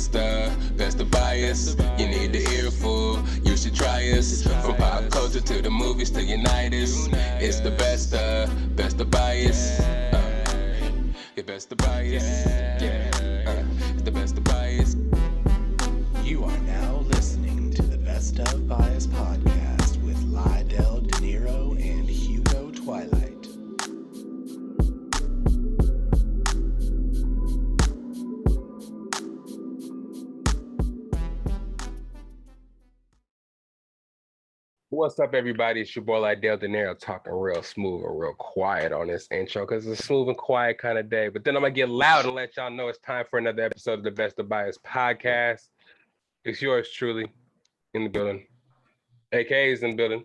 best of bias. You need the earful, you should try us. From pop culture to the movies to unite us. It's the best of bias. The best of bias. It's the best of bias. You are now listening to the Best of Bias Podcast with Lydell Dinero and Hugo Twilight. What's up, everybody? It's your boy Lydell Dinero talking real smooth and real quiet on this intro because it's a smooth and quiet kind of day. But then I'm going to get loud and let y'all know it's time for another episode of the Best of Bias Podcast. It's yours truly in the building. AKA is in the building.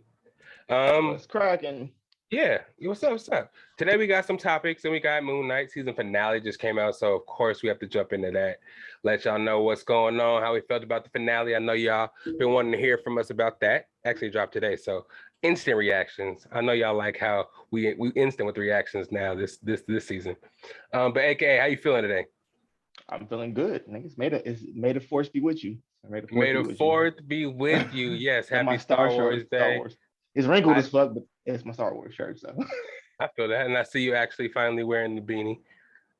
What's cracking? Yeah, what's up? Today we got some topics and we got Moon Knight season finale just came out, so of course we have to jump into that. Let y'all know what's going on, how we felt about the finale. I know y'all been wanting to hear from us about that. Actually dropped today, so instant reactions. I know y'all like how we instant with reactions now this season. But AKA, how you feeling today? I'm feeling good. Niggas may the force be with you. May the fourth be with you. Yes, happy Star Wars Day. Star Wars. It's wrinkled as fuck, but it's my Star Wars shirt, so I feel that, and I see you actually finally wearing the beanie.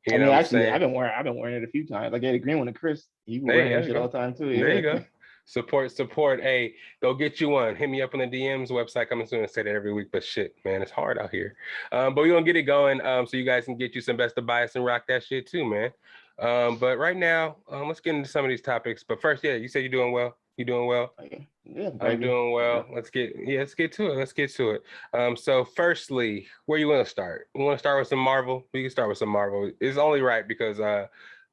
I've been wearing it a few times. I gave a green one to Chris. He been wearing that shit all the time too. There you go. Support. Hey, go get you one. Hit me up on the DMs website. Coming soon. I say that every week, but shit, man, it's hard out here. But we're gonna get it going. So you guys can get you some Best of Bias and rock that shit too, man. But right now, let's get into some of these topics. But first, yeah, you said you're doing well. You doing well? Yeah, I'm doing well. Let's get to it. So firstly, where you want to start? We want to start with some Marvel. We can start with some Marvel. It's only right because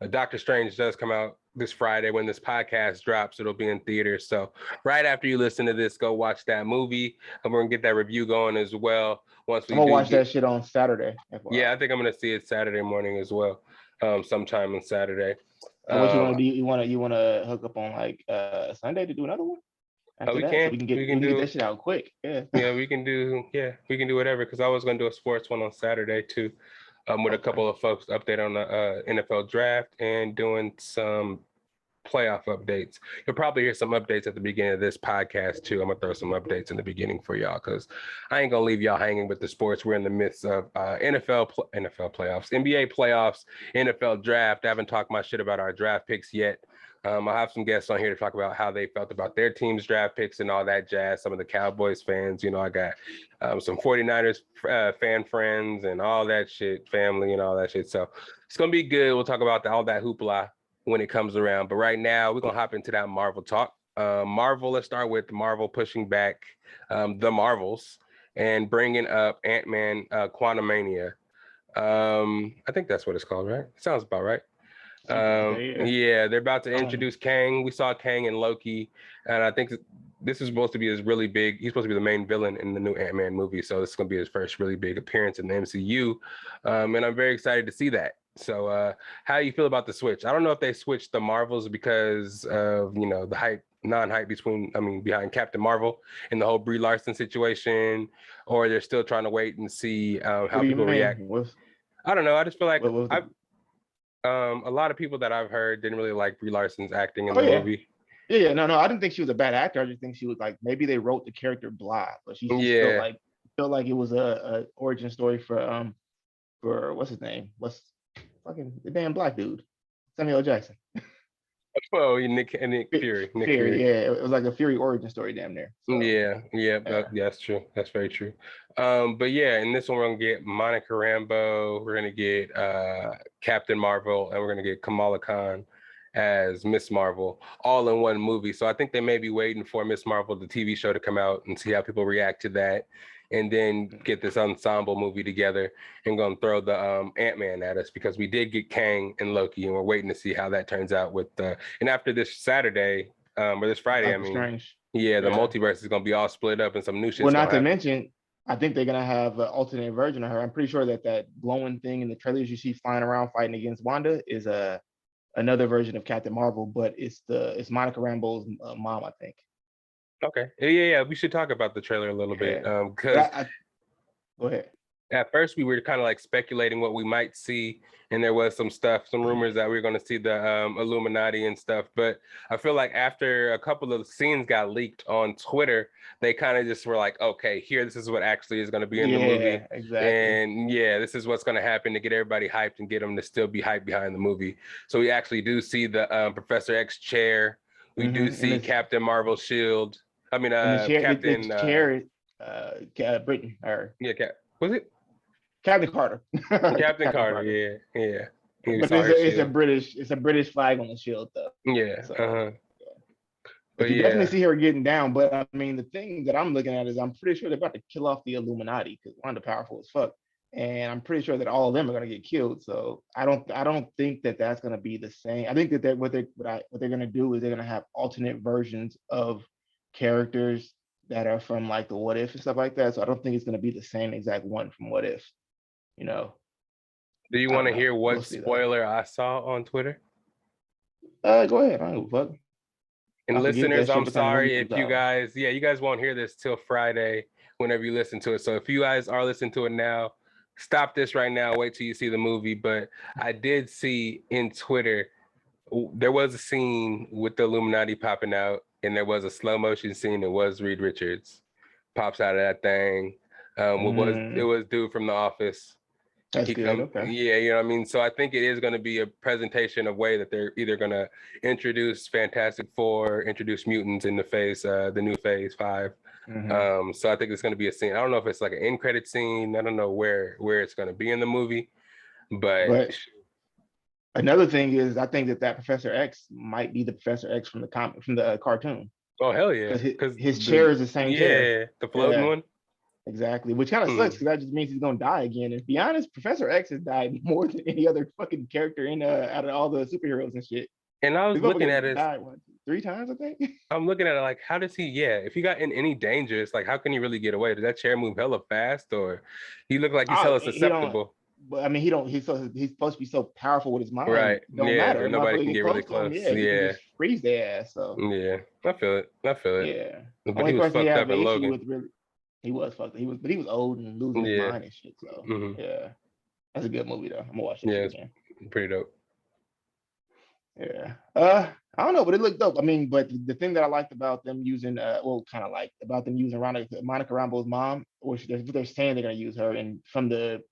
Doctor Strange does come out this Friday. When this podcast drops, it'll be in theaters. So right after you listen to this, go watch that movie, and we're gonna get that review going as well. I'm gonna watch that shit on Saturday. Yeah, I think I'm gonna see it Saturday morning as well. Sometime on Saturday. So what you want to do? You want to hook up on like Sunday to do another one? We can get that shit out quick. Yeah. We can do whatever, because I was gonna do a sports one on Saturday too, with a couple of folks update on the NFL draft and doing some playoff updates. You'll probably hear some updates at the beginning of this podcast too. I'm gonna throw some updates in the beginning for y'all because I ain't gonna leave y'all hanging with the sports. We're in the midst of NFL playoffs, NBA playoffs, NFL draft. I haven't talked my shit about our draft picks yet. I have some guests on here to talk about how they felt about their team's draft picks and all that jazz. Some of the Cowboys fans, I got some 49ers fan friends and all that shit, family and all that shit. So it's going to be good. We'll talk about all that hoopla when it comes around. But right now, we're going to hop into that Marvel talk. Marvel, let's start with Marvel pushing back the Marvels and bringing up Ant-Man Quantumania. I think that's what it's called, right? Sounds about right. Yeah, they're about to introduce Kang. We saw Kang in Loki, and I think this is supposed to be his really big. He's supposed to be the main villain in the new Ant-Man movie, so this is going to be his first really big appearance in the MCU, and I'm very excited to see that. So, how do you feel about the switch? I don't know if they switched the Marvels because of the hype, non-hype behind Captain Marvel and the whole Brie Larson situation, or they're still trying to wait and see how people react. I don't know. I just feel like a lot of people that I've heard didn't really like Brie Larson's acting in the movie. Yeah, no, I didn't think she was a bad actor. I just think she was like, maybe they wrote the character blah, but she just felt like it was a origin story for what's his name? What's fucking the damn black dude? Samuel L. Jackson. Oh, Nick Fury. Nick Fury. Yeah, it was like a Fury origin story damn near. So, that's true. That's very true. But yeah, in this one we're gonna get Monica Rambeau, we're gonna get Captain Marvel, and we're gonna get Kamala Khan as Miss Marvel, all in one movie. So I think they may be waiting for Miss Marvel, the TV show, to come out and see how people react to that, and then get this ensemble movie together and gonna throw the Ant-Man at us, because we did get Kang and Loki, and we're waiting to see how that turns out with and after this Saturday, or this Friday, Strange. The multiverse is gonna be all split up and some new shit. Well, not to mention, I think they're gonna have an alternate version of her. I'm pretty sure that glowing thing in the trailers you see flying around fighting against Wanda is another version of Captain Marvel, but it's Monica Rambeau's mom, I think. Okay. Yeah. We should talk about the trailer a little bit. Because go ahead. At first, we were kind of like speculating what we might see, and there was some rumors that we were going to see the Illuminati and stuff. But I feel like after a couple of scenes got leaked on Twitter, they kind of just were like, okay, this is what actually is going to be in the movie. Yeah, exactly. And yeah, this is what's going to happen to get everybody hyped and get them to still be hyped behind the movie. So we actually do see the Professor X chair. We do see Captain Marvel's shield. I mean, Captain... The chair is Britain, or... Yeah, was it? Captain Carter. Captain Carter, yeah. But it's a British flag on the shield though. Yeah. So, But you definitely see her getting down. But I mean, the thing that I'm looking at is I'm pretty sure they're about to kill off the Illuminati because one, they're powerful as fuck, and I'm pretty sure that all of them are gonna get killed. So I don't think that that's gonna be the same. I think that what they're gonna do is they're gonna have alternate versions of characters that are from like the What If and stuff like that. So I don't think it's gonna be the same exact one from What If. You know. Do you want to hear what spoiler I saw on Twitter? Go ahead. I don't fuck. And listeners, I'm sorry if you guys won't hear this till Friday whenever you listen to it. So if you guys are listening to it now, stop this right now. Wait till you see the movie. But I did see in Twitter, there was a scene with the Illuminati popping out, and there was a slow motion scene. It was Reed Richards pops out of that thing. It was dude from The Office. That's good. Okay. Yeah, you know what I mean? So I think it is going to be a presentation of way that they're either going to introduce Fantastic Four, introduce mutants in the new Phase 5. So I think it's going to be a scene. I don't know if it's like an end credit scene. I don't know where it's going to be in the movie. But another thing is I think that Professor X might be the Professor X from the cartoon. Oh, hell yeah. Because his chair is the same chair. Yeah, the floating one. Exactly, which kind of sucks because that just means he's gonna die again. And to be honest, Professor X has died more than any other fucking character out of all the superheroes and shit. And I was looking at it, died, 3 times, I think. I'm looking at it like, how does he? Yeah, if he got in any danger, it's like, how can he really get away? Does that chair move hella fast, or he look like he's hella susceptible? But I mean, he's supposed to be so powerful with his mind. Right. Don't matter. Nobody can get really close. Yeah. Just freeze their ass. So. Yeah, I feel it. Yeah. But he was fucked up in Logan. He was fucked. He was old and losing his mind and shit. So yeah, that's a good movie though. I'm gonna watch it again. It's pretty dope. Yeah. I don't know, but it looked dope. I mean, but the thing that I liked about them using, about them using Monica Rambeau's mom, which they're saying they're gonna use her, and from the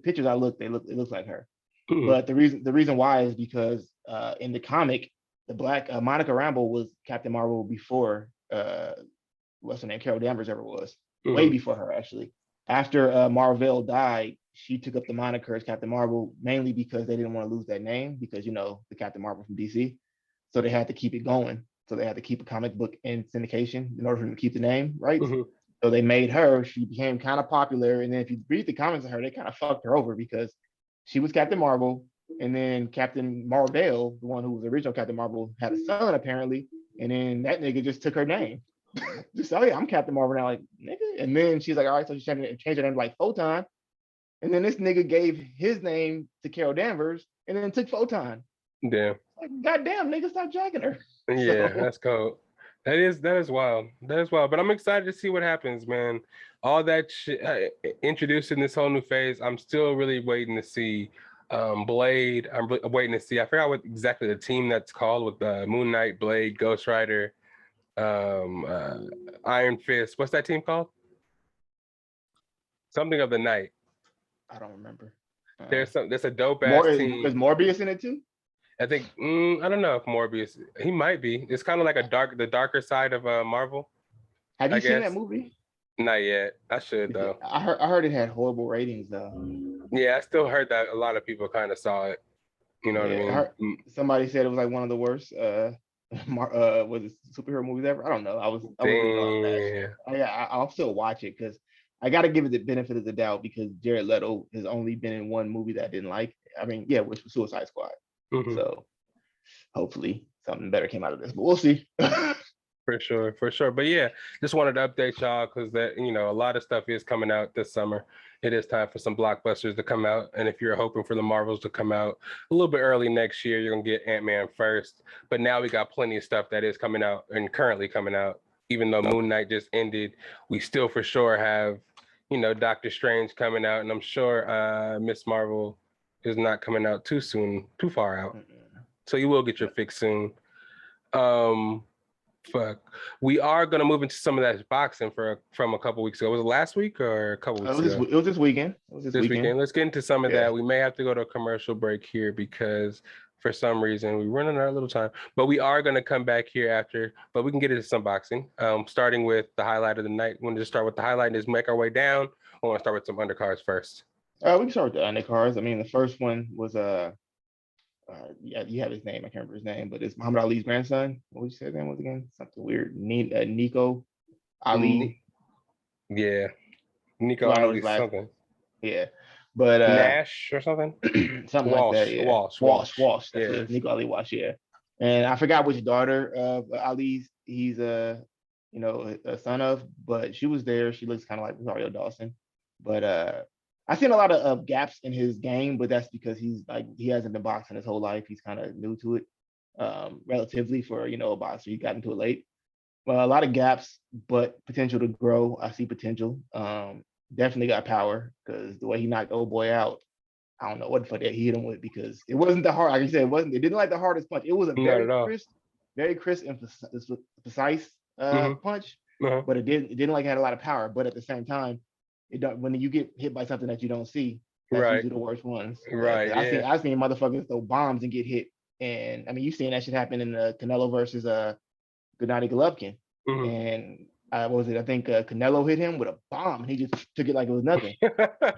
pictures I looked, it looks like her. But the reason why is because in the comic, the black Monica Rambeau was Captain Marvel before what's her name, Carol Danvers ever was. Way before her, actually. After Marvel died, she took up the moniker as Captain Marvel, mainly because they didn't want to lose that name, because, you know, the Captain Marvel from DC. So they had to keep it going. So they had to keep a comic book in syndication in order for them to keep the name, right? So they made her, she became kind of popular. And then if you read the comments of her, they kind of fucked her over because she was Captain Marvel. And then Captain Marvel, the one who was the original Captain Marvel, had a son, apparently. And then that nigga just took her name. Just, oh yeah, I'm Captain Marvel now, like, nigga. And then she's like, all right, so she changed her name to like Photon. And then this nigga gave his name to Carol Danvers and then took Photon. Damn. Like, goddamn, nigga, stop jacking her. Yeah, that's cold. That is wild. That is wild. But I'm excited to see what happens, man. All that shit introduced in this whole new phase. I'm still really waiting to see Blade. I'm waiting to see. I forgot what exactly the team that's called with Moon Knight, Blade, Ghost Rider, Iron Fist. What's that team called? Something of the Night. I don't remember. There's a dope ass team. Is Morbius in it too? I think I don't know if Morbius. He might be. It's kind of like the darker side of Marvel. Have you seen that movie? Not yet. I should though. I heard it had horrible ratings though. Yeah, I still heard that a lot of people kind of saw it. You know what I mean? Somebody said it was like one of the worst was it superhero movies ever? I don't know. I'll still watch it because I got to give it the benefit of the doubt because Jared Leto has only been in one movie that I didn't like. I mean, yeah, which was Suicide Squad. So hopefully something better came out of this, but we'll see. For sure. But yeah, just wanted to update y'all because that, you know, a lot of stuff is coming out this summer. It is time for some blockbusters to come out. And if you're hoping for the Marvels to come out a little bit early next year, you're going to get Ant-Man first. But now we got plenty of stuff that is coming out and currently coming out. Even though Moon Knight just ended, we still for sure have Doctor Strange coming out, and I'm sure Miss Marvel is not coming out too soon, too far out. So you will get your fix soon. We are gonna move into some of that boxing from a couple weeks ago. Was it last week or a couple weeks ago? It was this weekend. This weekend. Let's get into some of that. We may have to go to a commercial break here because for some reason we're running out of little time. But we are gonna come back here after. But we can get into some boxing. Starting with the highlight of the night. We want to just start with the highlight and just make our way down. I want to start with some undercards first. We can start with the undercards. I mean, the first one was you have his name. I can't remember his name, but it's Muhammad Ali's grandson. What did you say his name was again? Something weird. Nico Ali. Yeah, Nico Ali something. Yeah, but Nash or something. Something Walsh, like that. Yeah. Walsh. That's it. Nico Ali Walsh. Yeah, and I forgot which daughter of Ali's he's a son of, but she was there. She looks kind of like Rosario Dawson, but I've seen a lot of gaps in his game, but that's because he hasn't been boxing his whole life. He's kind of new to it, relatively for a boxer. He got into it late. Well, a lot of gaps, but potential to grow. I see potential. Definitely got power because the way he knocked old boy out, I don't know what the fuck that he hit him with because it wasn't the hard. Like you said, it didn't like the hardest punch. It was a very crisp and precise punch, but it didn't like had a lot of power. But at the same time, when you get hit by something that you don't see, that's usually the worst ones. Right. I've seen motherfuckers throw bombs and get hit. And I mean, you've seen that shit happen in the Canelo versus Gennady Golovkin. And what was it? I think Canelo hit him with a bomb and he just took it like it was nothing.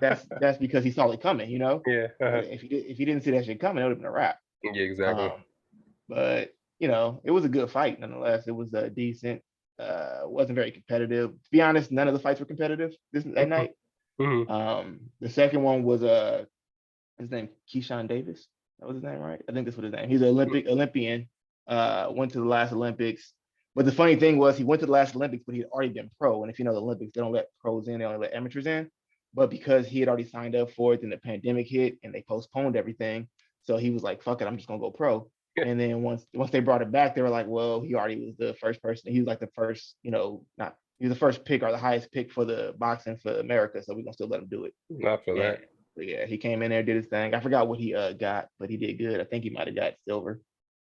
That's because he saw it coming, Yeah. If he didn't see that shit coming, it would have been a wrap. Yeah, exactly. But it was a good fight nonetheless. It was decent. Wasn't very competitive. To be honest, none of the fights were competitive that night. The second one was his name Keyshawn Davis. That was his name, right? I think that's what his name. He's an Olympian. Went to the last Olympics. But the funny thing was he went to the last Olympics, but he had already been pro. And if you know the Olympics, they don't let pros in, they only let amateurs in. But because he had already signed up for it, then the pandemic hit and they postponed everything. So he was like, fuck it, I'm just gonna go pro. And then once they brought it back, they were like, well, he already was the first person. He was like the first, he was the first pick or the highest pick for the boxing for America. So we're gonna still let him do it. I feel that. But yeah, he came in there, did his thing. I forgot what he got, but he did good. I think he might have got silver.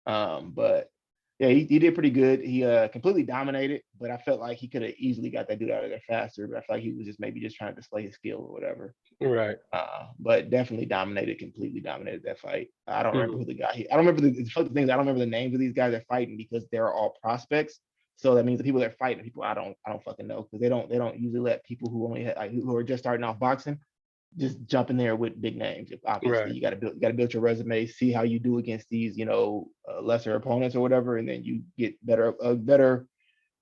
But yeah, he did pretty good. He completely dominated, but I felt like he could have easily got that dude out of there faster. But I feel like he was maybe just trying to display his skill or whatever. Right. But definitely completely dominated that fight. I don't remember who the guy. I don't remember the things. I don't remember the names of these guys that are fighting because they're all prospects. So that means the people that are fighting, people I don't fucking know because they don't usually let people who only who are just starting off boxing just jump in there with big names. Obviously, you got to build your resume, see how you do against these lesser opponents or whatever, and then you get better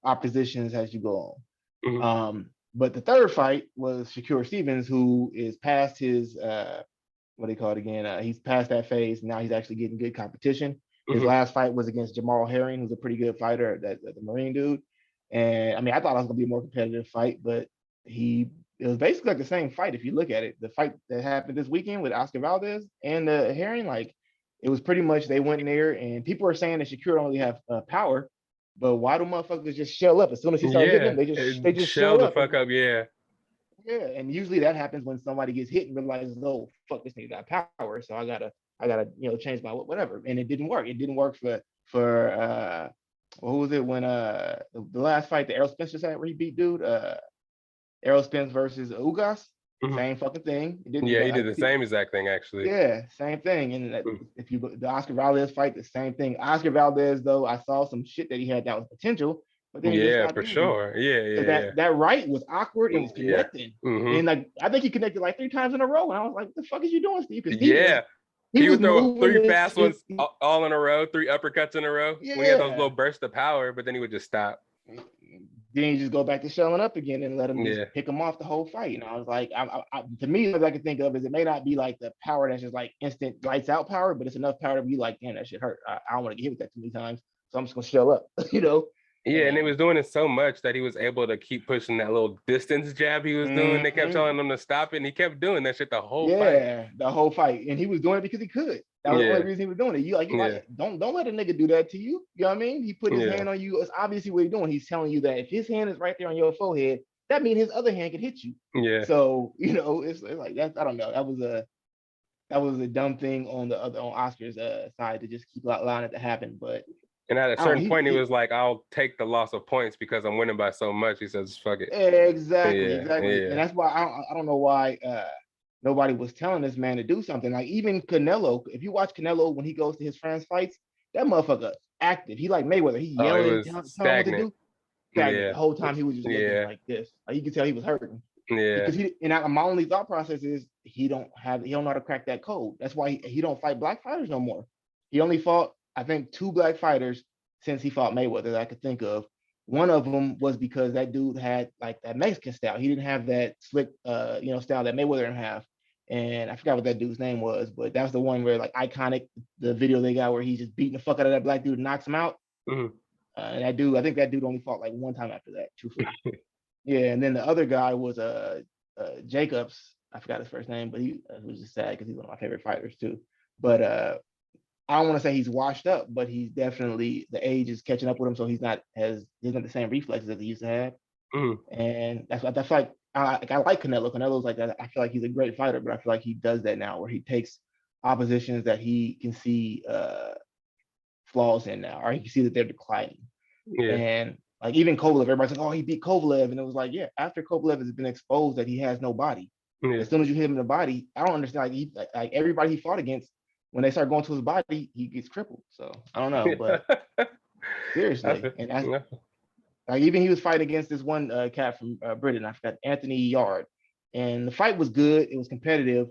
oppositions as you go on. But the third fight was Shakur Stevens, who is past his what do you call it again? He's past that phase. Now he's actually getting good competition. His last fight was against Jamal Herring, who's a pretty good fighter, the Marine dude. And I mean, I thought it was gonna be a more competitive fight, but it was basically like the same fight if you look at it. The fight that happened this weekend with Oscar Valdez and the Herring, like it was pretty much they went in there and people are saying that Shakur don't really have power, but why do motherfuckers just shell up as soon as he started hitting them? They just shell the fuck up. Yeah, and usually that happens when somebody gets hit and realizes, oh fuck, this nigga got power, so I gotta change my whatever. And it didn't work. It didn't work for what was it when the last fight the Errol Spence just had where he beat dude Errol Spence versus Ugas, same fucking thing. He did the same exact thing actually. Yeah, same thing. And if you the Oscar Valdez fight, the same thing. Oscar Valdez though, I saw some shit that he had that was potential, but then for sure. That right was awkward and was connecting, and like I think he connected like 3 times in a row, and I was like, "What the fuck is you doing, Steve?" He would throw 3 fast ones all in a row, 3 uppercuts in a row. When he had those little bursts of power, but then he would just stop. Then you just go back to showing up again and let him just pick him off the whole fight. And I was like, to me, what I can think of is it may not be like the power that's just like instant lights out power, but it's enough power to be like, damn, that shit hurt. I don't want to get hit with that too many times, so I'm just gonna show up, Yeah, and he was doing it so much that he was able to keep pushing that little distance jab he was doing. They kept telling him to stop it, and he kept doing that shit the whole fight. Yeah, the whole fight. And he was doing it because he could. That was the only reason he was doing it. Don't let a nigga do that to you. You know what I mean? He put his hand on you. It's obviously what he's doing. He's telling you that if his hand is right there on your forehead, that means his other hand could hit you. Yeah. So, it's like that. I don't know. That was a dumb thing on Oscar's side to just keep allowing it to happen. But and at a certain point, he was like, "I'll take the loss of points because I'm winning by so much." He says, "Fuck it." Exactly. Yeah. And that's why I don't know why nobody was telling this man to do something. Like even Canelo, if you watch Canelo when he goes to his friends' fights, that motherfucker active. He like Mayweather. He yelling, telling him what to do. Stagnant. The whole time he was just looking like this. Like you could tell he was hurting. Yeah. Because my only thought process is he don't know how to crack that code. That's why he don't fight black fighters no more. He only fought, I think, 2 black fighters since he fought Mayweather that I could think of. One of them was because that dude had like that Mexican style. He didn't have that slick, style that Mayweather didn't have. And I forgot what that dude's name was, but that's the one where like iconic, the video they got where he's just beating the fuck out of that black dude and knocks him out. Mm-hmm. And that dude, I think that dude only fought like one time after that, truthfully. Yeah, and then the other guy was Jacobs. I forgot his first name, but he was just sad because he's one of my favorite fighters too. But I don't want to say he's washed up, but he's definitely, the age is catching up with him, so he doesn't have the same reflexes that he used to have. Mm-hmm. And that's like I like Canelo. Canelo's like that. I feel like he's a great fighter, but I feel like he does that now, where he takes oppositions that he can see flaws in now, or he can see that they're declining. Yeah. And like even Kovalev, everybody's like, oh, he beat Kovalev, and it was like, yeah, after Kovalev has been exposed that he has no body. Yeah. As soon as you hit him in the body, I don't understand. Like everybody he fought against, when they start going to his body, he gets crippled. So I don't know, but seriously, and that's, like even he was fighting against this one cat from Britain, I forgot, Anthony Yard, and the fight was good. It was competitive,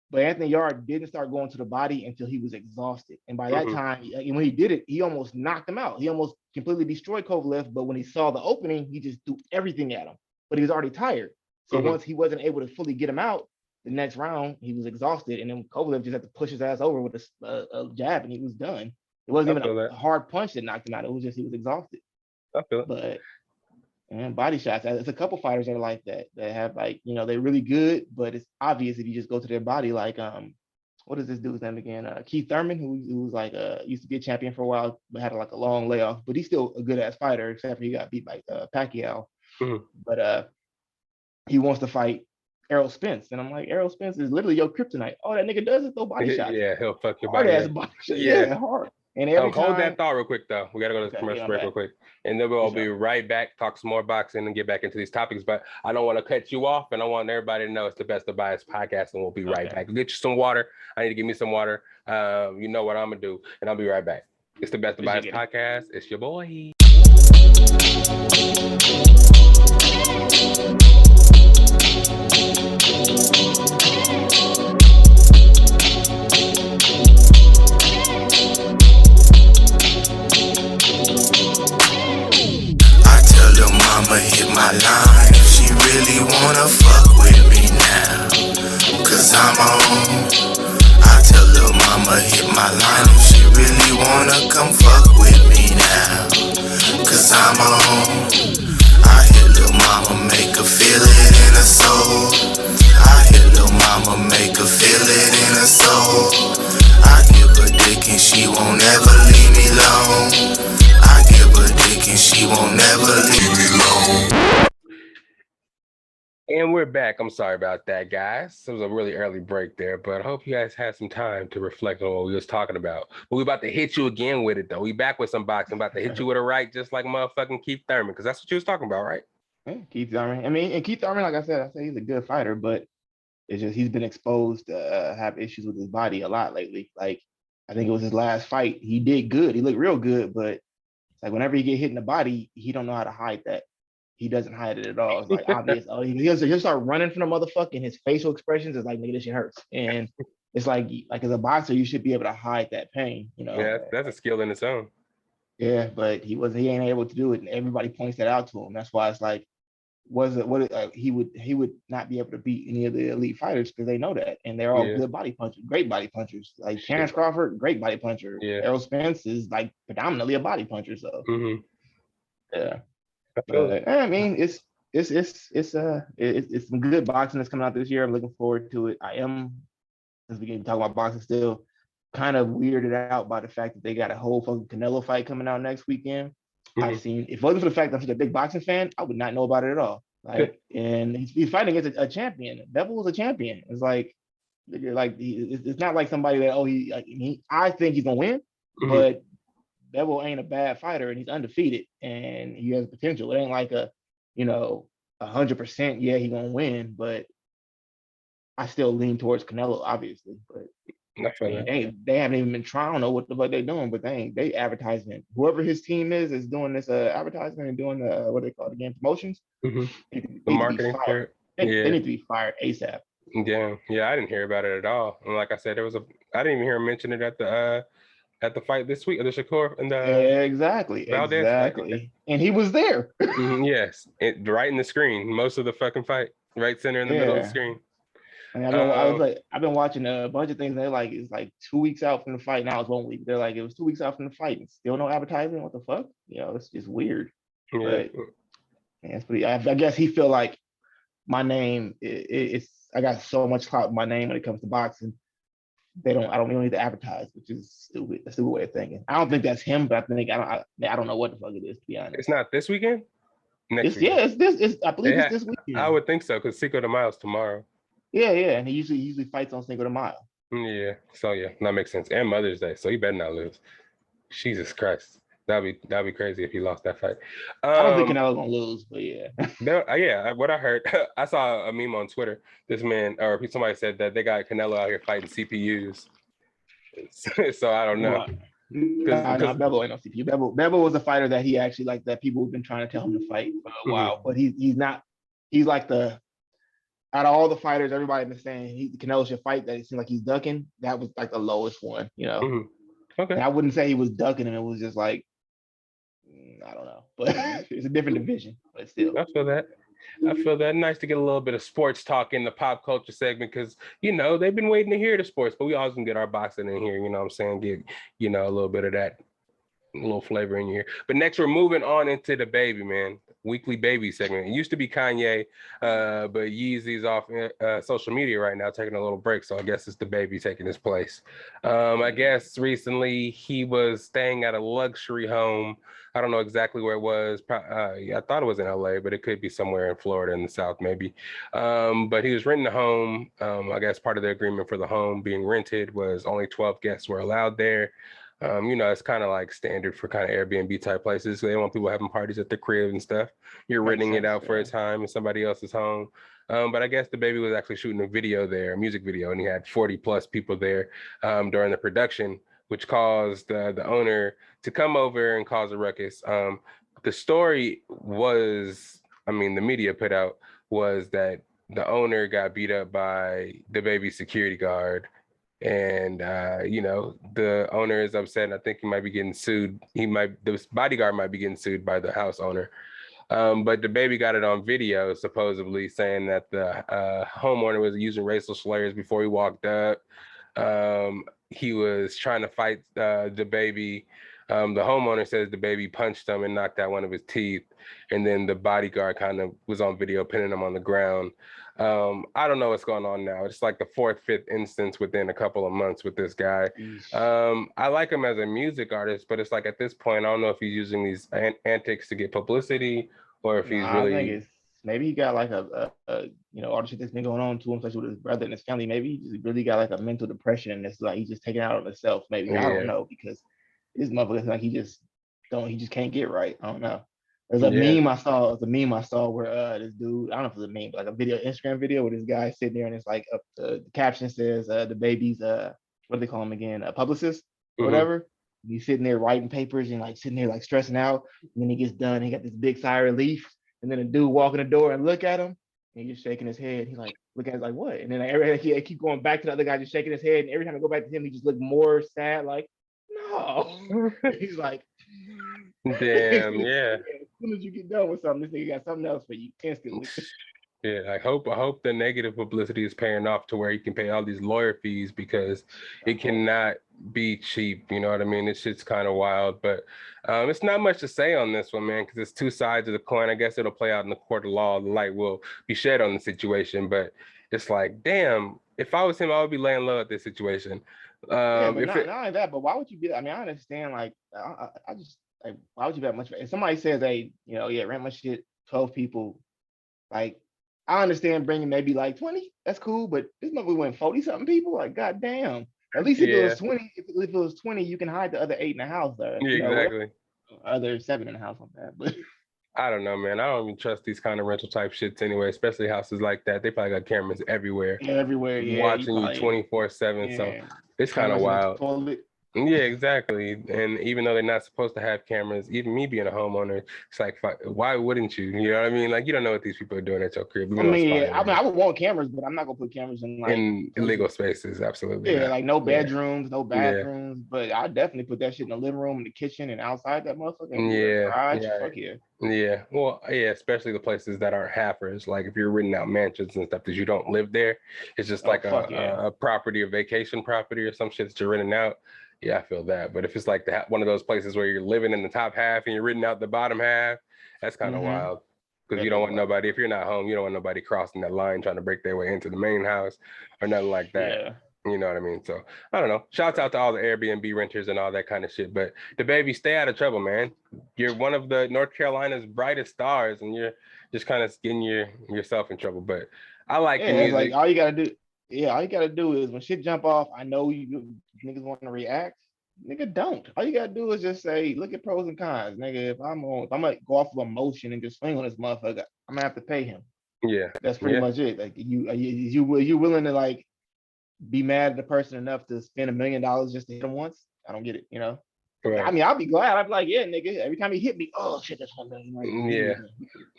but Anthony Yard didn't start going to the body until he was exhausted. And by that time, when he did it, he almost knocked him out. He almost completely destroyed Kovalev. But when he saw the opening, he just threw everything at him. But he was already tired. So once he wasn't able to fully get him out, the next round, he was exhausted. And then Kovalev just had to push his ass over with a jab, and he was done. It wasn't even a hard punch that knocked him out. It was just he was exhausted. I feel it. But and body shots. There's a couple fighters that are like that have like, they're really good, but it's obvious if you just go to their body. Like what is this dude's name again? Keith Thurman, who was like used to be a champion for a while, but had like a long layoff. But he's still a good ass fighter, except for he got beat by Pacquiao. But he wants to fight Errol Spence, and I'm like, Errol Spence is literally your kryptonite. All that nigga does is throw body shots. Yeah, he'll fuck your hard body. Ass body shot. Yeah, hard. And every hold that thought real quick, though. We got to go to the commercial break real quick. And then we'll be right back, talk some more boxing, and get back into these topics. But I don't want to cut you off, and I want everybody to know it's the Best of Bias podcast, and we'll be right back. Get you some water. I need to give me some water. You know what I'm going to do, and I'll be right back. It's the Best of Bias podcast. It's your boy. I'ma hit my line if she really wanna fuck with me now, cause I'm on. I tell lil' mama hit my line if she really wanna come fuck with me now, cause I'm on. I hear lil' mama make her feel it in her soul. I hear lil' mama make her feel it in her soul. I give her dick and she won't ever leave me alone. I give her dick and she won't never leave me alone. And we're back. I'm sorry about that, guys. It was a really early break there, but I hope you guys had some time to reflect on what we was talking about. But we about to hit you again with it, though. We back with some boxing. About to hit you with a right, just like motherfucking Keith Thurman, because that's what you was talking about, right? Yeah, Keith Thurman. I mean, and Keith Thurman, like I said he's a good fighter, but it's just he's been exposed to have issues with his body a lot lately. Like, I think it was his last fight. He did good. He looked real good, but it's like whenever he get hit in the body, he don't know how to hide that. He doesn't hide it at all. It's like obvious. Oh, he'll start running from the motherfucker, and his facial expressions is like, nigga, this shit hurts. And it's like as a boxer, you should be able to hide that pain. Yeah, that's a skill in its own. Yeah, but he ain't able to do it, and everybody points that out to him. That's why it's like, he would not be able to beat any of the elite fighters because they know that, and they're all good body punchers, great body punchers. Like Terrence Crawford, great body puncher. Yeah. Errol Spence is like predominantly a body puncher. So yeah. I mean, it's some good boxing that's coming out this year. I'm looking forward to it. I am, as we can talk about boxing, still kind of weirded out by the fact that they got a whole fucking Canelo fight coming out next weekend. I've seen, if it wasn't for the fact that I'm such a big boxing fan, I would not know about it at all. Like, and he's fighting against a champion. Bevel was a champion. It's like it's not like somebody that I think he's gonna win, but Bevel ain't a bad fighter and he's undefeated and he has potential. It ain't like 100%. Yeah, he's gonna win, but I still lean towards Canelo, obviously. But they haven't even been trying. I don't know what the fuck they're doing, but they advertisement. Whoever his team is doing this advertisement and doing the what they call it again, promotions. The marketing for it. They need to be fired ASAP. Yeah, I didn't hear about it at all. And like I said, I didn't even hear him mention it at the fight this week, the Shakur and the exactly. Valdez. And he was there. Yes, right in the screen, most of the fucking fight, right center in the middle of the screen. And I've been watching a bunch of things. And they're like, it's like 2 weeks out from the fight. Now it's 1 week. They're like, it was 2 weeks out from the fight and still no advertising. What the fuck? It's just weird. Yeah. But it's pretty. I guess he feel like my name. I got so much clout in my name when it comes to boxing. We don't need to advertise, which is stupid. A stupid way of thinking. I don't think that's him, but I don't know what the fuck it is, to be honest. It's not this weekend. Next weekend. I believe it's this weekend. I would think so because Cinco de Mayo is tomorrow. Yeah, and he usually fights on Cinco de Mayo. Yeah, so that makes sense. And Mother's Day, so he better not lose. Jesus Christ, that'd be crazy if he lost that fight. I don't think Canelo's gonna lose, but yeah. What I heard, I saw a meme on Twitter. This man or somebody said that they got Canelo out here fighting CPUs. So I don't know. No, Bevel ain't no CPU. Bevel was a fighter that he actually like that people have been trying to tell him to fight for a while, but he's not. He's like out of all the fighters, everybody been saying Canelo should fight. That it seemed like he's ducking. That was like the lowest one, Okay. And I wouldn't say he was ducking him. It was just like I don't know, but it's a different division. But still, I feel that. Nice to get a little bit of sports talk in the pop culture segment because they've been waiting to hear the sports, but we always can get our boxing in here. You know what I'm saying? Get a little bit of that. A little flavor in here. But next, we're moving on into the baby, man. Weekly baby segment. It used to be Kanye, but Yeezy's off social media right now, taking a little break. So I guess it's the baby taking his place. I guess recently he was staying at a luxury home. I don't know exactly where it was. I thought it was in LA, but it could be somewhere in Florida in the South, maybe. But he was renting a home. I guess part of the agreement for the home being rented was only 12 guests were allowed there. It's kind of like standard for kind of Airbnb type places. They want people having parties at the crib and stuff. You're renting it out for a time in somebody else's home. But I guess the baby was actually shooting a video there, a music video, and he had 40 plus people there during the production, which caused the owner to come over and cause a ruckus. The story was, the media put out was that the owner got beat up by the baby's security guard. And the owner is upset. I think he might be getting sued. The bodyguard might be getting sued by the house owner. But the baby got it on video, supposedly saying that the homeowner was using racial slurs before he walked up. He was trying to fight the baby. The homeowner says the baby punched him and knocked out one of his teeth. And then the bodyguard kind of was on video pinning him on the ground. I don't know what's going on now. It's like the 4th, 5th instance within a couple of months with this guy. I like him as a music artist, but it's like at this point, I don't know if he's using these antics to get publicity or if he's really. I think maybe he got like all the shit that's been going on to him, especially with his brother and his family. Maybe he just really got like a mental depression and it's like he's just taking it out on himself. Maybe I don't know because this motherfucker like he just can't get right. I don't know. There's a meme I saw. Where this dude, I don't know if it was a meme, but like a video, Instagram video, where this guy sitting there and it's like the caption says the baby's what do they call him again? A publicist or whatever. And he's sitting there writing papers and like sitting there like stressing out. And then he gets done. He got this big sigh of relief. And then a dude walk in the door and look at him. And he's just shaking his head. He like look at it like what? And then he keep going back to the other guy just shaking his head. And every time I go back to him, he just look more sad. Like no. He's like. Damn, yeah. As soon as you get done with something, this nigga got something else for you instantly. Yeah, I hope the negative publicity is paying off to where he can pay all these lawyer fees because it cannot be cheap. You know what I mean? This shit's kind of wild, but it's not much to say on this one, man, because it's two sides of the coin. I guess it'll play out in the court of law. The light will be shed on the situation, but it's like, damn, if I was him, I would be laying low at this situation. Not only that, but why would you be? I understand, like, I just. Like, why would you bet much? If somebody says, hey, rent my shit, 12 people, Like, I understand bringing maybe like 20. That's cool, but this movie went 40 something people. Like, goddamn. At least if it Yeah, was 20, if it was 20, you can hide the other 8 in the house. yeah, Whatever, exactly. other 7 in the house on that. But I don't know, man. I don't even trust these kind of rental type shits anyway, especially houses like that. They probably got cameras everywhere everywhere, yeah, you watching you probably 24/7. So yeah. it's kind of Cameras in the wild. toilet. Yeah, exactly. And even though they're not supposed to have cameras, even me being a homeowner, it's like, why wouldn't you? You know what I mean? Like, you don't know what these people are doing at your crib. I mean, yeah, I would want cameras, but I'm not gonna put cameras in like in illegal spaces. Absolutely. yeah, not. like no Yeah. bedrooms, no bathrooms. But I definitely put that shit in the living room, in the kitchen, and outside that motherfucker. Yeah, Garage. yeah. Fuck yeah. Yeah. Well, yeah, especially the places that aren't halfers. Like if you're renting out mansions and stuff that you don't live there, it's just like a property or vacation property or some shit that you're renting out. Yeah, I feel that. But if it's like one of those places where you're living in the top half and you're renting out the bottom half, that's kind of wild. Because you don't want nobody, if you're not home, you don't want nobody crossing that line trying to break their way into the main house or nothing like that. Yeah. You know what I mean? So I don't know. Shouts out to all the Airbnb renters and all that kind of shit. But the baby, stay out of trouble, man. You're one of the North Carolina's brightest stars, and you're just kind of getting yourself in trouble. But I like the music. Like all you gotta do is when shit jump off, I know you niggas want to react. Nigga, don't. All you gotta do is just say, look at pros and cons, nigga. If I'm gonna go off of emotion and just swing on this motherfucker, I'm gonna have to pay him. Yeah, that's pretty much it. Like you willing to like be mad at the person enough to spend $1 million just to hit him once? I don't get it, you know. Right. I mean, I'll be glad. I'd be like, yeah, nigga. Every time he hit me, oh shit, that's $1 million. Like, yeah,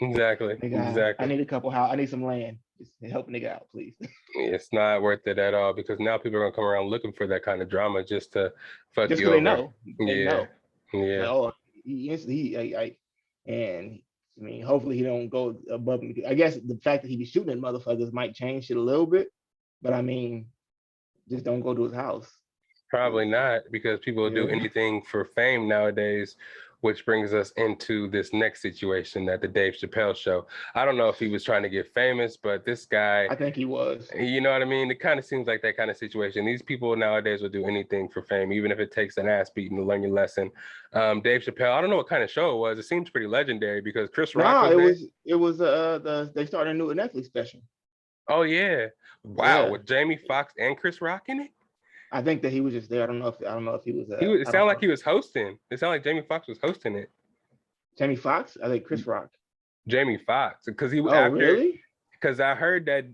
exactly. Nigga, exactly. I need a couple house. I need some land. Just help a nigga out, please. It's not worth it at all because now people are gonna come around looking for that kind of drama just to fuck just you over. They know. Yeah. Like, oh, and I mean, hopefully he don't go above me. I guess the fact that he be shooting at motherfuckers might change shit a little bit, but I mean, just don't go to his house. Probably not, because people will do anything for fame nowadays, which brings us into this next situation at the Dave Chappelle show. I don't know if he was trying to get famous, but this guy, I think he was. You know what I mean? It kind of seems like that kind of situation. These people nowadays will do anything for fame, even if it takes an ass beating to learn your lesson. Dave Chappelle, I don't know what kind of show it was. It seems pretty legendary because Chris Rock it was they started a new Netflix special. Oh yeah. Wow, with Jamie Foxx and Chris Rock in it? I think that he was just there. I don't know if he was. It sounded like he was hosting. It sounded like Jamie Foxx was hosting it. Jamie Foxx? I think Chris Rock. Jamie Foxx, because he really? Because I heard that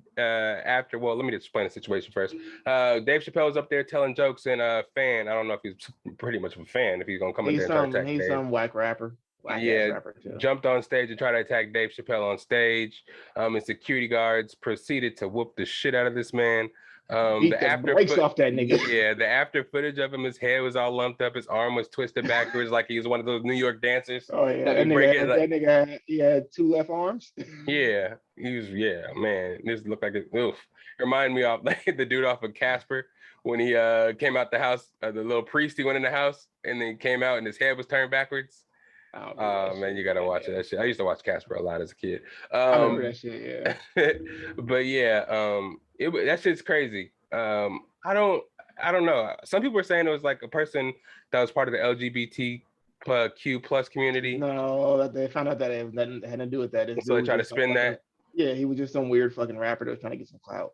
after. Well, let me just explain the situation first. Dave Chappelle was up there telling jokes, and a fan. I don't know if he's pretty much of a fan. If he's gonna come in there and try to attack He's Dave. Some whack rapper. Rapper jumped on stage and tried to attack Dave Chappelle on stage. And security guards proceeded to whoop the shit out of this man. The after off that nigga. Yeah, the after footage of him, his head was all lumped up, his arm was twisted backwards like he was one of those New York dancers. Oh yeah, that nigga he had 2 left arms. Yeah, he was. Yeah, man, this looked like it. Oof, remind me of like the dude off of Casper when he came out the house. The little priest, he went in the house and then came out and his head was turned backwards. Oh man, you gotta watch that shit. I used to watch Casper a lot as a kid. I remember that shit, yeah. But yeah, that shit's crazy. I don't know. Some people are saying it was like a person that was part of the LGBTQ plus community. No, they found out that it had nothing to do with that. So they tried to spin that. Yeah, he was just some weird fucking rapper that was trying to get some clout.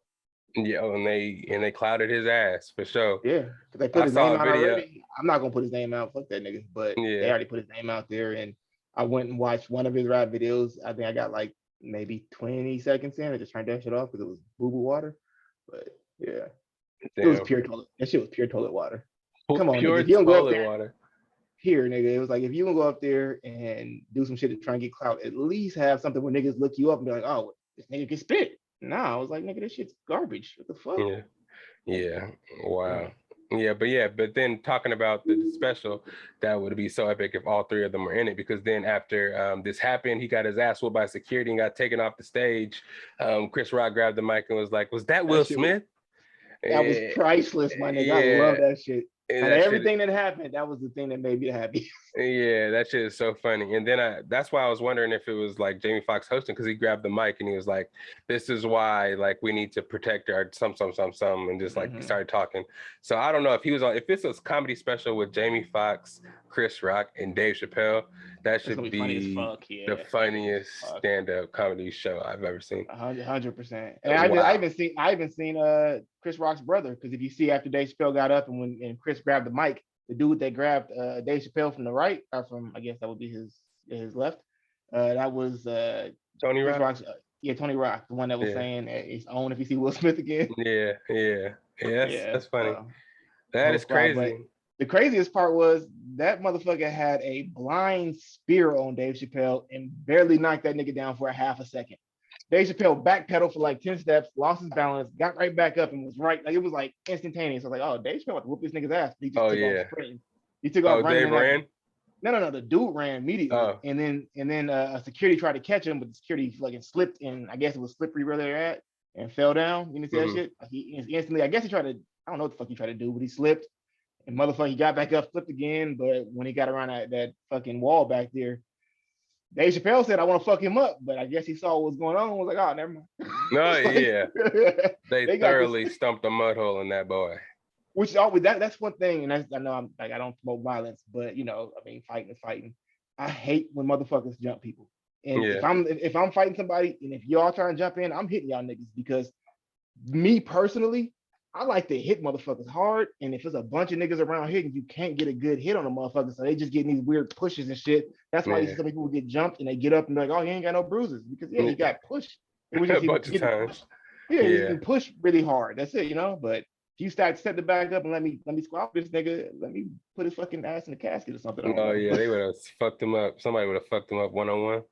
Yeah, and they clouded his ass for sure. Yeah, because they put his name out already. I'm not gonna put his name out. Fuck that nigga. But they already put his name out there, and I went and watched one of his rap videos. I think I got like maybe 20 seconds in. I just turned that shit off because it was boo boo water. But yeah, it was pure toilet. That shit was pure toilet water. Come on, pure nigga. If you don't go up there, water. Here, nigga. It was like if you gonna go up there and do some shit to try and get clout, at least have something where niggas look you up and be like, oh, this nigga can spit. Nah, I was like, nigga, this shit's garbage. What the fuck? Yeah. Wow. But then talking about the special, that would be so epic if all 3 of them were in it, because then after this happened, he got his ass whooped by security and got taken off the stage. Chris Rock grabbed the mic and was like, was that Will Smith? That was priceless, my nigga. I love that shit. And everything that happened, that was the thing that made me happy. Yeah, that shit is so funny. And then that's why I was wondering if it was like Jamie Foxx hosting, because he grabbed the mic and he was like, this is why like we need to protect our some and just like started talking. So I don't know if he was on, if it's a comedy special with Jamie Foxx, Chris Rock, and Dave Chappelle, That It's gonna should be funny as be fuck. Yeah, the funniest stand-up comedy show I've ever seen. 100%. And Wow. I even seen Chris Rock's brother, because if you see after Dave Chappelle got up and Chris grabbed the mic, the dude that grabbed Dave Chappelle from the right, or from, I guess that would be his left, that was Tony Chris Rock. Rock's Tony Rock, the one that was saying it's on if you see Will Smith again. Yeah. That's funny. So, That is squad, crazy. the craziest part was that motherfucker had a blind spear on Dave Chappelle and barely knocked that nigga down for a half a second. Dave Chappelle backpedaled for like 10 steps, lost his balance, got right back up, and was right. Like, it was like instantaneous. I was like, oh, Dave Chappelle about to whoop this nigga's ass. He just took off sprinting. He took off running. Dave ran? No. The dude ran immediately. And then a security tried to catch him, but the security fucking slipped, and I guess it was slippery where they were at, and fell down. You didn't see that shit? He instantly, I guess he tried to, I don't know what the fuck he tried to do, but he slipped. And motherfucker, he got back up, flipped again. But when he got around that fucking wall back there, Dave Chappelle said, I want to fuck him up. But I guess he saw what was going on and was like, oh, never mind. No, yeah. They thoroughly stumped a mud hole in that boy. Which always, that's one thing. And I know I'm like, I don't promote violence, but you know, I mean, fighting is fighting. I hate when motherfuckers jump people. And if I'm fighting somebody, and if y'all trying to jump in, I'm hitting y'all niggas, because me personally, I like to hit motherfuckers hard, and if there's a bunch of niggas around hitting, you can't get a good hit on a motherfucker, so they just getting these weird pushes and shit. That's why you see some people get jumped and they get up and they're like, oh, he ain't got no bruises, because he got pushed. It was just a bunch of times. He can push really hard. That's it, you know. But if you start set the back up and let me squat this nigga, let me put his fucking ass in the casket or something. Oh yeah, they would have fucked him up. Somebody would have fucked him up one-on-one.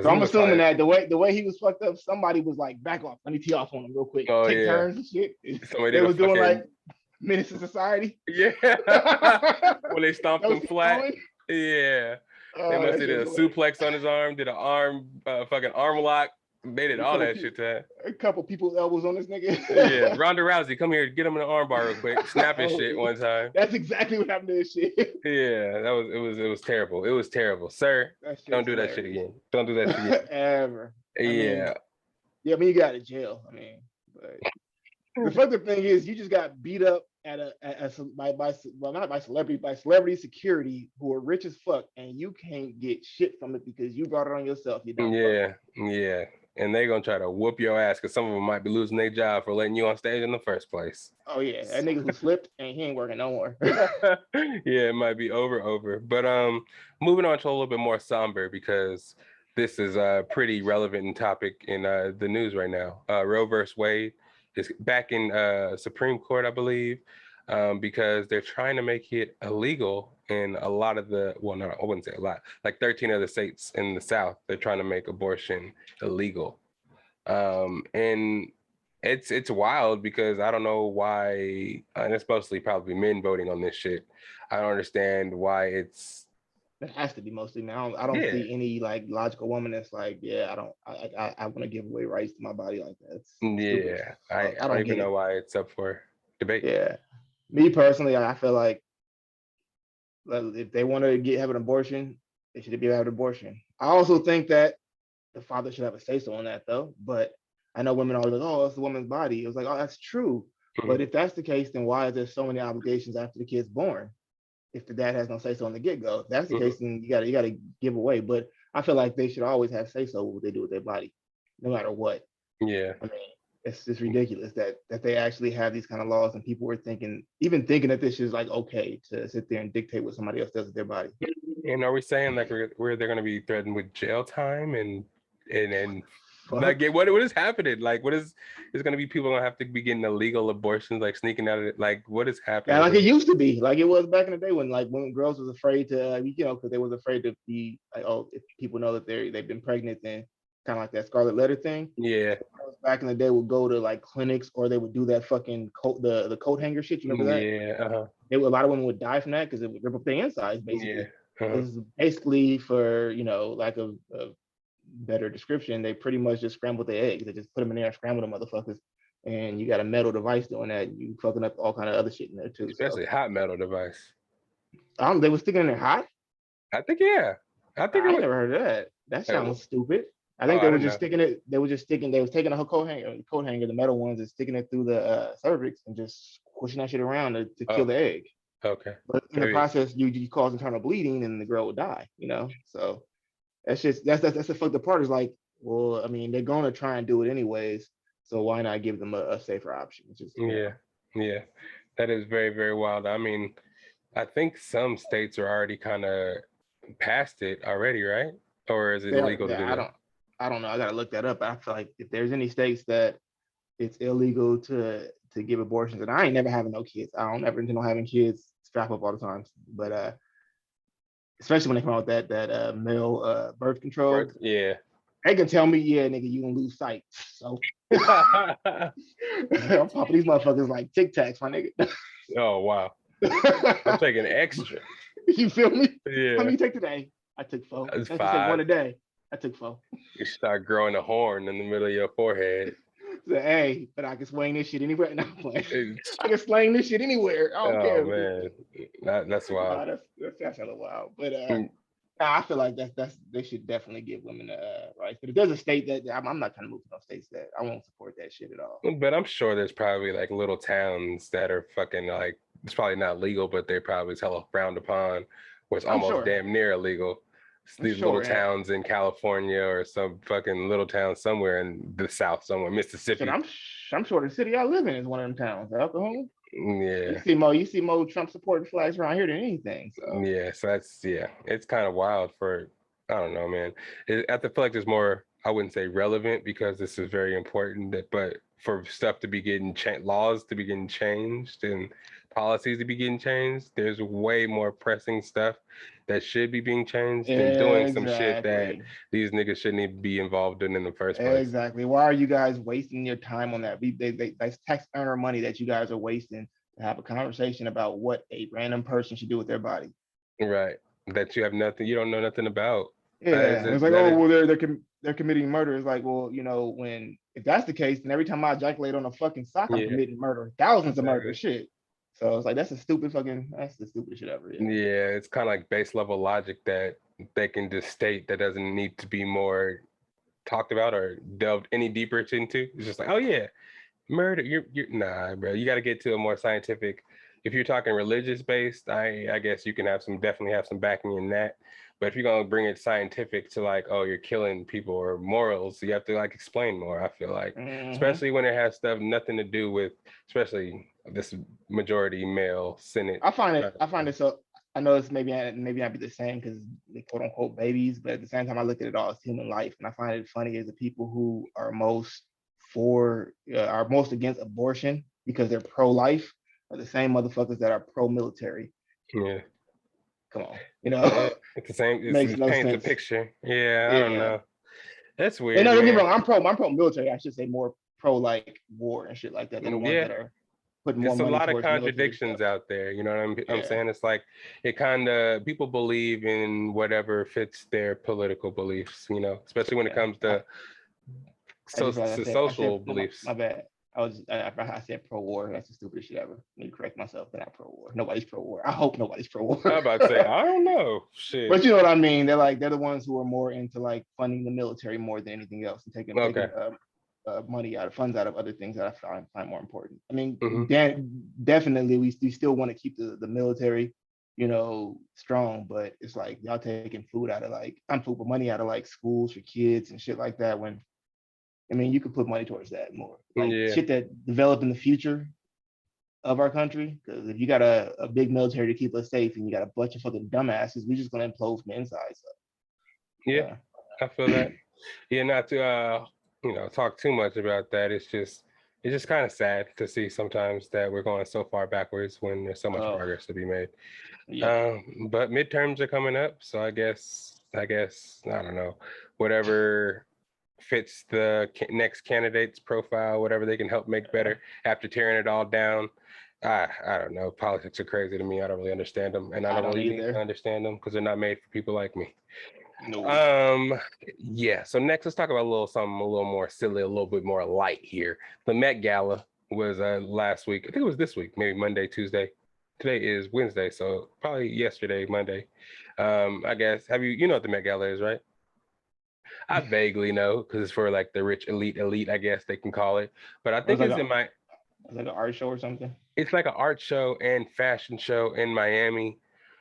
So I'm assuming that the way he was fucked up, somebody was like, back off, let me tee off on him real quick. Take turns and shit. Somebody was doing like Menace to Society. Yeah. When they stomped him flat. Yeah. They must have did a suplex on his arm, did an arm, fucking arm lock. They did all that shit to him. A couple people's elbows on this nigga. Yeah. Ronda Rousey, come here, get him in the arm bar real quick. Snap his shit one time. That's exactly what happened to this shit. Yeah, it was terrible. It was terrible. Sir, don't do that shit again. Don't do that shit again. Ever. I mean, you got to jail. I mean, but the fucked up thing is you just got beat up by celebrity security who are rich as fuck, and you can't get shit from it because you brought it on yourself. You know. Yeah. And they're gonna try to whoop your ass because some of them might be losing their job for letting you on stage in the first place. Oh yeah, that nigga who slipped and he ain't working no more. Yeah, it might be over. But moving on to a little bit more somber, because this is a pretty relevant topic in the news right now. Roe versus Wade is back in Supreme Court, I believe, because they're trying to make it illegal in a lot of I wouldn't say a lot, like 13 of the states in the South. They're trying to make abortion illegal. And it's wild, because I don't know why, and it's mostly probably men voting on this shit. I don't understand why it has to be mostly men. I don't see any like logical woman that's like, I want to give away rights to my body like that. I don't even know why it's up for debate. Yeah, me personally, I feel like if they want to have an abortion, they should be able to have an abortion. I also think that the father should have a say-so on that, though. But I know women are like, oh, it's the woman's body. It was like, oh, that's true. Mm-hmm. But if that's the case, then why is there so many obligations after the kid's born? If the dad has no say-so on the get-go, if that's the case, then you gotta give away. But I feel like they should always have say-so what they do with their body, no matter what. Yeah. I mean, it's just ridiculous that they actually have these kind of laws, and people were thinking that this is like okay to sit there and dictate what somebody else does with their body. And are we saying like they're going to be threatened with jail time and like what is happening? Like what is going to be people going to have to be getting illegal abortions, like sneaking out of it? Like what is happening? Yeah, like it used to be, like it was back in the day when girls was afraid to, because they was afraid to be like, oh, if people know that they've been pregnant, then kind of like that Scarlet Letter thing. Yeah. Back in the day, would go to like clinics, or they would do that fucking coat, the coat hanger shit. You remember that? Yeah. A lot of women would die from that because it would rip up their insides, basically. Yeah. It was basically, for lack of better description, they pretty much just scrambled their eggs. They just put them in there and scrambled them motherfuckers. And you got a metal device doing that. And you fucking up all kind of other shit in there too. Especially hot metal device. They were sticking in there hot? I think, yeah. I never heard of that. That sounds stupid. I think they were just sticking it. They was taking a coat hanger, the metal ones, and sticking it through the cervix and just pushing that shit around to kill the egg. Okay. But in the process, you cause internal bleeding, and the girl will die. So that's the fucked up part. Is like, well, I mean, they're going to try and do it anyways. So why not give them a safer option? Yeah, that is very, very wild. I mean, I think some states are already kind of past it already, right? Or is it illegal to do that? I don't know. I gotta look that up. I feel like if there's any states that it's illegal to give abortions, and I ain't never having no kids. I don't ever intend on having kids. Strap up all the time, but especially when they come out with that male birth control. Yeah. They can tell me, yeah, nigga, you gonna lose sight. So I'm popping these motherfuckers like Tic Tacs, my nigga. Oh wow. I'm taking extra. You feel me? Yeah. How many you take today? I took 4. That's Take 5. one a day. I took 4. You start growing a horn in the middle of your forehead. So, hey, but I can swing this shit anywhere. No, I can sling this shit anywhere. I don't care. Oh man, that's wild. That's hella wild. But I feel like they should definitely give women rights. But if there's a state that I'm not trying to move to no states that I won't support that shit at all. But I'm sure there's probably like little towns that are fucking like, it's probably not legal, but they're probably hella frowned upon, where it's almost damn near illegal. These little towns in California or some fucking little town somewhere in the South, somewhere, Mississippi. I'm sure the city I live in is one of them towns. Alcohol. Yeah. You see more Trump supporting flags around here than anything. So. Yeah. So it's kind of wild for, I don't know, man. I feel like there's more, I wouldn't say relevant because this is very important, but for stuff to be getting laws to be getting changed and policies to be getting changed, there's way more pressing stuff that should be being changed than doing some shit that these niggas shouldn't even be involved in the first place. Exactly. Why are you guys wasting your time on that? That's tax earner money that you guys are wasting to have a conversation about what a random person should do with their body. Right. That you don't know nothing about. Yeah. It's like, oh, well, they're committing murder. It's like, well, if that's the case, then every time I ejaculate on a fucking sock, I'm committing murder. Thousands of murder shit. So it's like, that's the stupidest shit ever. Yeah, it's kind of like base level logic that they can just state that doesn't need to be more talked about or delved any deeper into. It's just like, oh yeah, murder. You're nah, bro. You got to get to a more scientific. If you're talking religious based, I guess you can definitely have some backing in that. But if you're gonna bring it scientific to like, oh, you're killing people or morals, you have to like explain more. I feel like, especially when it has stuff nothing to do with, especially this majority male Senate. I find it so. I know it's maybe not be the same because they quote unquote babies, but at the same time, I look at it all as human life, and I find it funny is the people who are most against abortion because they're pro-life are the same motherfuckers that are pro-military. Yeah. Come on, it's the same. It paints a picture. Yeah, I don't know. That's weird. And don't get me wrong. I'm pro-military. I should say more pro like war and shit like that. They're the ones that are putting more money. There's a lot of contradictions out there. You know what I'm saying? It's like it kind of people believe in whatever fits their political beliefs. Especially when it comes to social beliefs. My bad. I said pro-war. That's the stupidest shit ever. I need to correct myself. They're not pro-war. Nobody's pro-war. I hope nobody's pro-war. I'm about to say, I don't know. Shit. But you know what I mean? They're the ones who are more into like funding the military more than anything else and taking funds out of other things that I find more important. I mean, definitely we still want to keep the military, strong, but it's like y'all taking money out of like schools for kids and shit like that when. I mean, you could put money towards that more. Shit that develop in the future of our country. Because if you got a big military to keep us safe and you got a bunch of fucking dumbasses, we're just going to implode from the inside. So, yeah, I feel that. Yeah, not to, talk too much about that. It's just kind of sad to see sometimes that we're going so far backwards when there's so much progress to be made. Yeah. But midterms are coming up. So I guess, I don't know, whatever fits the next candidate's profile, whatever they can help make better after tearing it all down. I don't know. Politics are crazy to me. I don't really understand them, and I don't really understand them because they're not made for people like me. No. Yeah. So next, let's talk about something a little more silly, a little bit more light here. The Met Gala was last week. I think it was this week, maybe Monday, Tuesday. Today is Wednesday, so probably yesterday, Monday. I guess. You know what the Met Gala is, right? I vaguely know because it's for like the rich elite, I guess they can call it. But I think it's like an art show or something. It's like an art show and fashion show in Miami.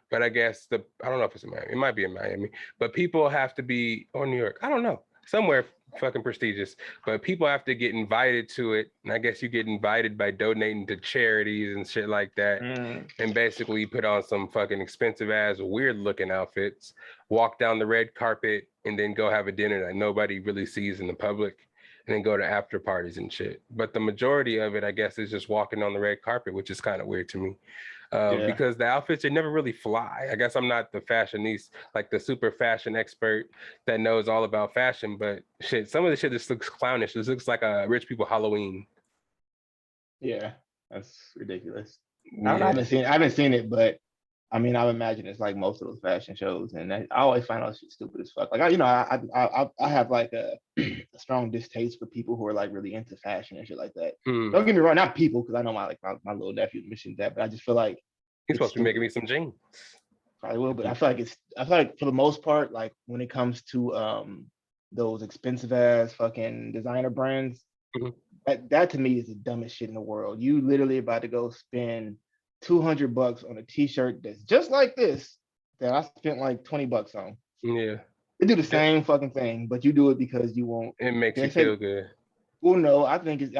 But I guess I don't know if it's in Miami. It might be in Miami. But people have to be, or New York. I don't know. Somewhere fucking prestigious. But people have to get invited to it. And I guess you get invited by donating to charities and shit like that. And basically put on some fucking expensive ass, weird looking outfits, walk down the red carpet, and then go have a dinner that nobody really sees in the public. And then go to after parties and shit. But the majority of it, I guess, is just walking on the red carpet, which is kind of weird to me. Because the outfits, they never really fly. I guess I'm not the fashionista, like the super fashion expert that knows all about fashion, but shit, some of the shit just looks clownish. This looks like a rich people Halloween. Yeah, that's ridiculous. Yeah. I haven't seen it, but I mean, I would imagine it's like most of those fashion shows, and I always find out shit stupid as fuck. Like I have like a strong distaste for people who are like really into fashion and shit like that. Don't get me wrong, not people, because I know my little nephew mentioned that, but I just feel like he's supposed to be making me some jeans. Probably will, but I feel like for the most part, like when it comes to those expensive ass fucking designer brands, that to me is the dumbest shit in the world. You literally about to go spend $200 on a t-shirt that's just like this that I spent like $20 on. Yeah. They do the same fucking thing, but you do it because you won't. It makes you feel good. Well, no, I think it's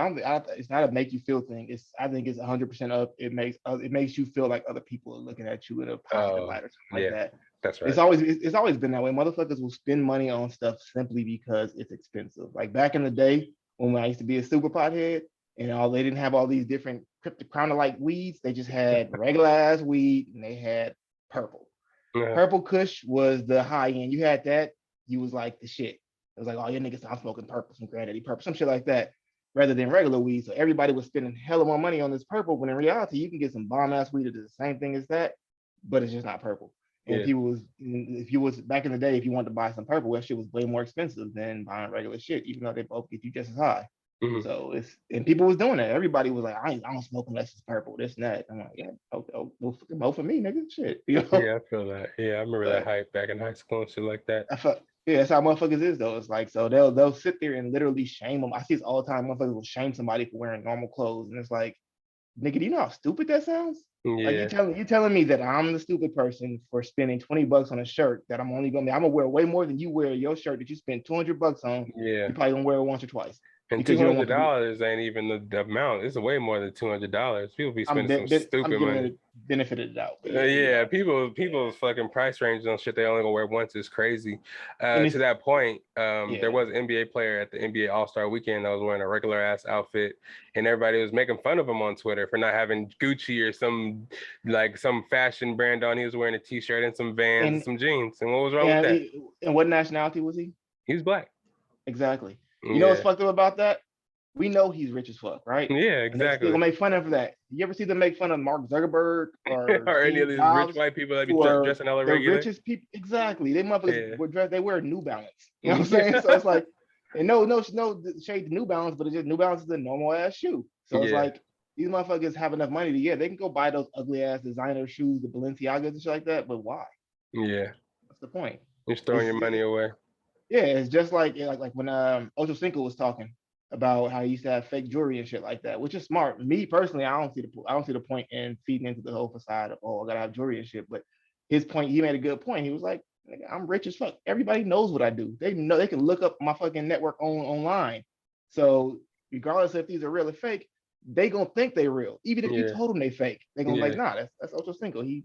not a make you feel thing. I think it's 100% up. It makes you feel like other people are looking at you in a positive light or something like that. That's right. It's always been that way. Motherfuckers will spend money on stuff simply because it's expensive. Like back in the day when I used to be a super pothead, and they didn't have all these different cryptochrona-like weeds. They just had regular ass weed, and they had purple. Purple Kush was the high end. You had that, you was like the shit. It was like, oh, your niggas, I'm smoking purple, some granddaddy purple, some shit like that, rather than regular weed. So everybody was spending hella more money on this purple, when in reality, you can get some bomb ass weed that does the same thing as that, but it's just not purple. And if you was back in the day, if you wanted to buy some purple, that shit was way more expensive than buying regular shit, even though they both get you just as high. So and people was doing that. Everybody was like, I don't smoke unless it's purple, this and that. I'm like, yeah, no fucking mo for me, nigga. Shit. You know? Yeah, I feel that. Yeah, I remember that hype back in high school and shit like that. That's how motherfuckers is though. It's like, so they'll sit there and literally shame them. I see this all the time. Motherfuckers will shame somebody for wearing normal clothes, and it's like, nigga, do you know how stupid that sounds? Yeah. Like you telling me that I'm the stupid person for spending $20 on a shirt that I'm gonna wear way more than you wear your shirt that you spent $200 on. Yeah. You probably gonna wear it once or twice. And $200 ain't even the amount. It's way more than $200. People be spending some stupid money. Benefit of the doubt. Yeah, people's fucking price ranges on shit they only gonna wear once is crazy. To that point, there was an NBA player at the NBA All-Star Weekend that was wearing a regular ass outfit, and everybody was making fun of him on Twitter for not having Gucci or some fashion brand on. He was wearing a t-shirt and some Vans and some jeans. And what was wrong with that? And what nationality was he? He was black. Exactly. You know what's fucked up about that? We know he's rich as fuck, right? Yeah, exactly. They're gonna make fun of him for that. You ever see them make fun of Mark Zuckerberg or any of these rich white people that be dressing all regular? The richest people, exactly. They motherfuckers they wear New Balance. You know what I'm saying? So it's like, and no shade to New Balance, but it's just New Balance is a normal ass shoe. So it's like these motherfuckers have enough money to they can go buy those ugly ass designer shoes, the Balenciagas and shit like that. But why? Yeah, what's the point? You're just throwing your money away. Yeah, it's just like when Ocho Cinco was talking about how he used to have fake jewelry and shit like that, which is smart. Me personally, I don't see the point in feeding into the whole facade of I gotta have jewelry and shit. But his point, he made a good point. He was like, I'm rich as fuck. Everybody knows what I do. They know, they can look up my fucking network online. So regardless if these are real or fake, they gonna think they real. Even if you told them they fake, they gonna be like, nah, that's Ocho Cinco. He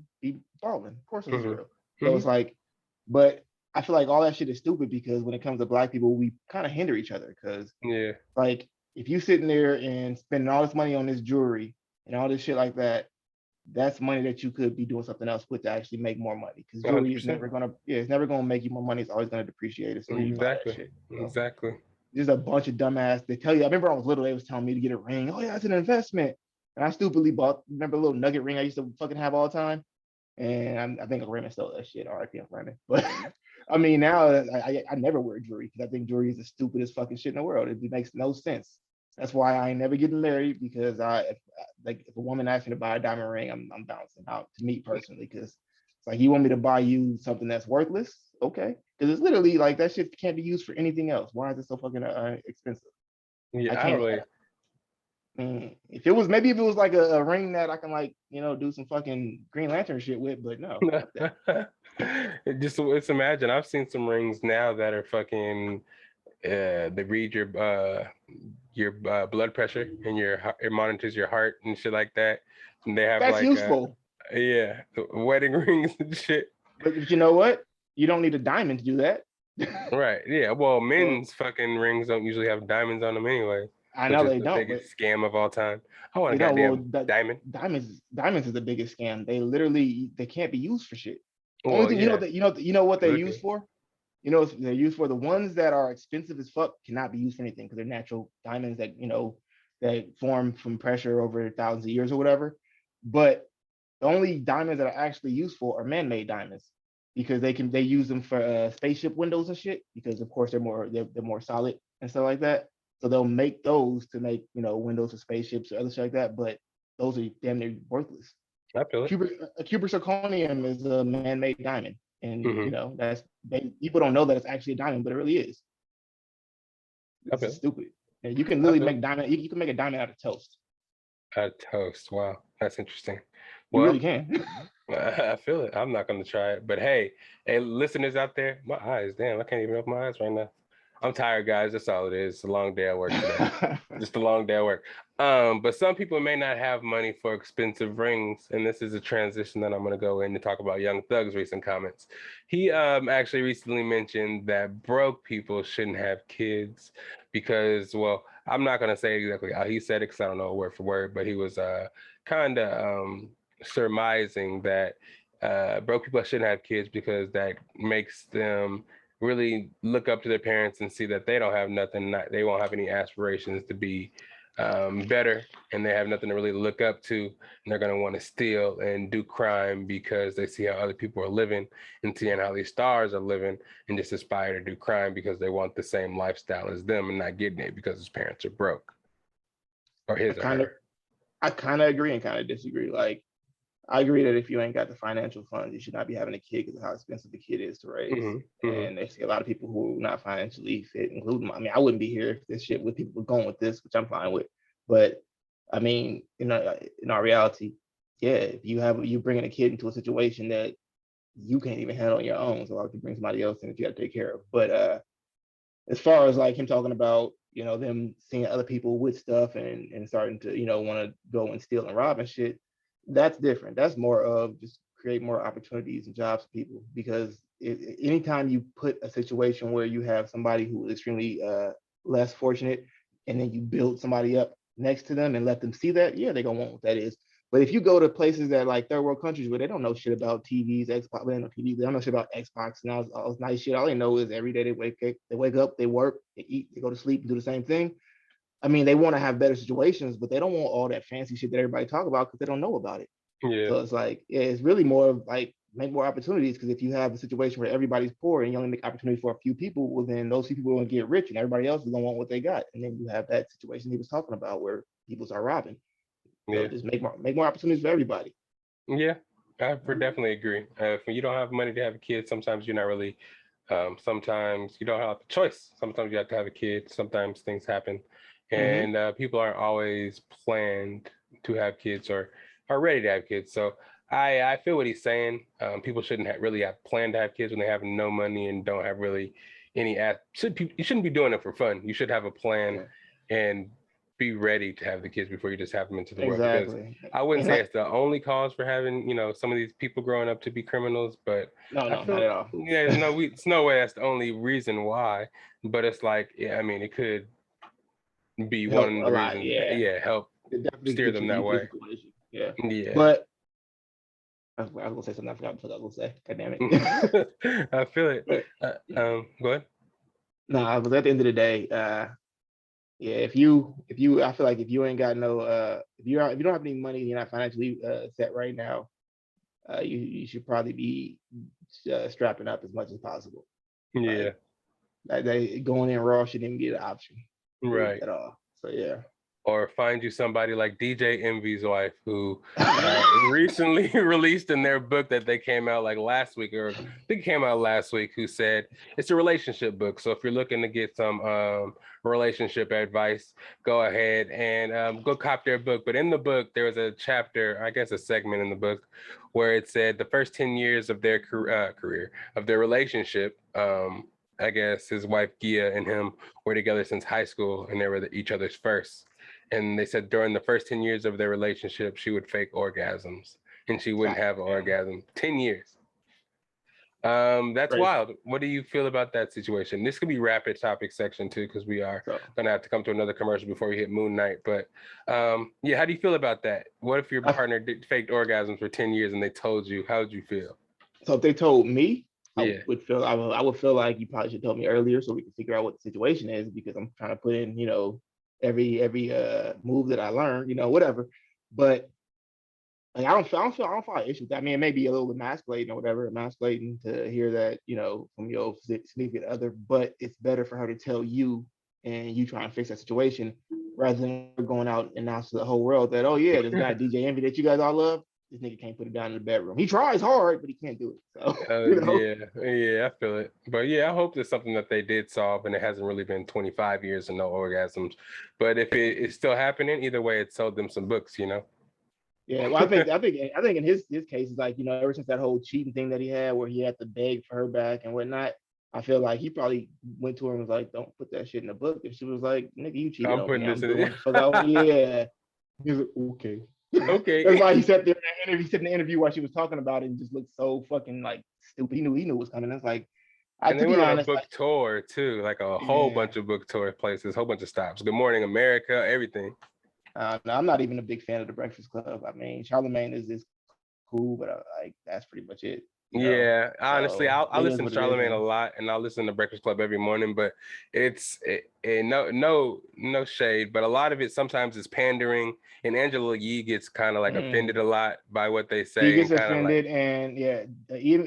balling. Of course it's real. So it's like, but I feel like all that shit is stupid because when it comes to black people, we kind of hinder each other because like if you sitting there and spending all this money on this jewelry and all this shit like that, that's money that you could be doing something else with to actually make more money. Because jewelry is never gonna make you more money. It's always gonna depreciate it. So Exactly. There's a bunch of dumbass. They tell you. I remember I was little. They was telling me to get a ring. Oh yeah, it's an investment. And I stupidly bought. Remember a little nugget ring I used to fucking have all the time. And I think Raymond stole that shit. R.I.P. Raymond. But I mean, now I never wear jewelry because I think jewelry is the stupidest fucking shit in the world. It makes no sense. That's why I ain't never getting married because if a woman asks me to buy a diamond ring, I'm bouncing out. To me personally, because it's like you want me to buy you something that's worthless, okay? Because it's literally like that shit can't be used for anything else. Why is it so fucking expensive? Yeah, I don't really. if it was like a ring that I can like, do some fucking Green Lantern shit with, but no. Just imagine. I've seen some rings now that are fucking. They read your blood pressure and it monitors your heart and shit like that. And they have That's like useful. Wedding rings and shit. But you know what? You don't need a diamond to do that. Right. Yeah. Well, men's fucking rings don't usually have diamonds on them anyway. I know they the don't. biggest scam of all time. I want a diamond. Diamonds is the biggest scam. They can't be used for shit. Well, Only thing you know what they're used for? You know they're used for? The ones that are expensive as fuck cannot be used for anything because they're natural diamonds that that form from pressure over thousands of years or whatever. But the only diamonds that are actually useful are man-made diamonds because they use them for spaceship windows and shit because of course they're more solid and stuff like that. So they'll make those to make windows for spaceships or other shit like that. But those are damn near worthless. I feel it. A cubic is a man-made diamond. And people don't know that it's actually a diamond, but it really is. It's stupid. And you can literally make diamond. You can make a diamond out of toast. Out of toast. Wow, that's interesting. You really can. I feel it. I'm not gonna try it, but hey, listeners out there, my eyes, damn, I can't even open my eyes right now. I'm tired, guys. That's all it is. It's a long day at work today. Just a long day at work. But some people may not have money for expensive rings, and this is a transition that I'm going to go in to talk about Young Thug's recent comments. He actually recently mentioned that broke people shouldn't have kids because, well, I'm not going to say exactly how he said it because I don't know word for word, but he was kind of surmising that broke people shouldn't have kids because that makes them really look up to their parents and see that they don't have nothing, they won't have any aspirations to be better, and they have nothing to really look up to, and they're going to want to steal and do crime because they see how other people are living and seeing how these stars are living and just aspire to do crime because they want the same lifestyle as them and not getting it because his parents are broke. Or his or her. I kind of agree and kind of disagree. Like, I agree that if you ain't got the financial funds, you should not be having a kid because of how expensive the kid is to raise. And they see a lot of people who are not financially fit, including, I mean, I wouldn't be here if this shit with people were going with this, which I'm fine with. But I mean, in our reality, if you bringing a kid into a situation that you can't even handle on your own, so why would you bring somebody else in that you got to take care of? But as far as like him talking about, them seeing other people with stuff and starting to, want to go and steal and rob and shit, that's different. That's more of just create more opportunities and jobs for people because anytime you put a situation where you have somebody who is extremely less fortunate and then you build somebody up next to them and let them see that, they're gonna want what that is. But if you go to places that like third world countries where they don't know shit about TVs, Xbox, they don't know shit about Xbox and all this nice shit. All they know is every day they wake up, they work, they eat, they go to sleep, and do the same thing. I mean, they want to have better situations, but they don't want all that fancy shit that everybody talk about because they don't know about it. Yeah. So it's like, it's really more of like make more opportunities because if you have a situation where everybody's poor and you only make opportunity for a few people, well, then those few people are going to get rich and everybody else is going to want what they got. And then you have that situation he was talking about where people start robbing. So just make more opportunities for everybody. Yeah, I definitely agree. If you don't have money to have a kid, sometimes you're not really, sometimes you don't have a choice. Sometimes you have to have a kid. Sometimes things happen. And people aren't always planned to have kids or are ready to have kids. So I feel what he's saying. People shouldn't really have planned to have kids when they have no money and don't have really any. You shouldn't be doing it for fun. You should have a plan and be ready to have the kids before you just have them into the world. Because I wouldn't say it's the only cause for having some of these people growing up to be criminals, but no, not at all. Yeah, it's no way that's the only reason why. But it's like, I mean, it could be help one of the reasons. Help steer them that way. Yeah. Yeah. But I was gonna say something I forgot what I was gonna say. God damn it. I feel it. Go ahead. No, but at the end of the day, if you I feel like if you ain't got no if you don't have any money and you're not financially set right now, you should probably be strapping up as much as possible. Like, they going in raw shouldn't even be an option. Right. At all. So yeah. or find you somebody like DJ Envy's wife, who recently released in their book that they came out like last week, or I think it came out last week, who said it's a relationship book. So if you're looking to get some relationship advice, go ahead and go cop their book. But in the book, there was a chapter, I guess a segment in the book, where it said the first 10 years of their career, of their relationship, I guess his wife Gia and him were together since high school, and they were each other's first. And they said during the first 10 years of their relationship, she would fake orgasms and she wouldn't have an orgasm. 10 years. That's Crazy. wild. What do you feel about that situation? This could be rapid topic section too, because we are gonna have to come to another commercial before we hit Moon Knight. But yeah, how do you feel about that? What if your partner faked orgasms for 10 years and they told you? How would you feel? So if they told me, Yeah. I would feel like you probably should tell me earlier so we can figure out what the situation is, because I'm trying to put in, every move that I learned, whatever. But like I don't find an issue with that. I mean, it may be a little emasculating or whatever, emasculating to hear that, from your significant other, but it's better for her to tell you and you try and fix that situation rather than going out and announce to the whole world that, oh yeah, this guy DJ Envy that you guys all love, this nigga can't put it down in the bedroom. He tries hard, but he can't do it. So Yeah, I feel it. But yeah, I hope it's something that they did solve, and it hasn't really been 25 years and no orgasms. But if it is still happening, either way, it sold them some books, Yeah, well, I think in his case, it's like, ever since that whole cheating thing that he had, where he had to beg for her back and whatnot, I feel like he probably went to her and was like, "Don't put that shit in the book." And she was like, "Nigga, you cheated I'm on putting me. this I'm in doing what the fuck I want." Yeah. He was like, "Okay." Okay. That's why he sat there in the interview, in the interview while she was talking about it, and just looked so fucking like stupid. He knew it was coming. It's like, And they to be went on a honest, book like, tour too, like a whole bunch of book tour places, whole bunch of stops. Good Morning America, everything. no, I'm not even a big fan of the Breakfast Club. I mean, Charlemagne is cool, but like that's pretty much it. Yeah, honestly, So, I it is listen to what it is, Charlemagne a man. lot, and I listen to Breakfast Club every morning. But no shade, but a lot of it sometimes is pandering, and Angela Yee gets kind of like offended a lot by what they He say, gets and kind of like, offended, and yeah,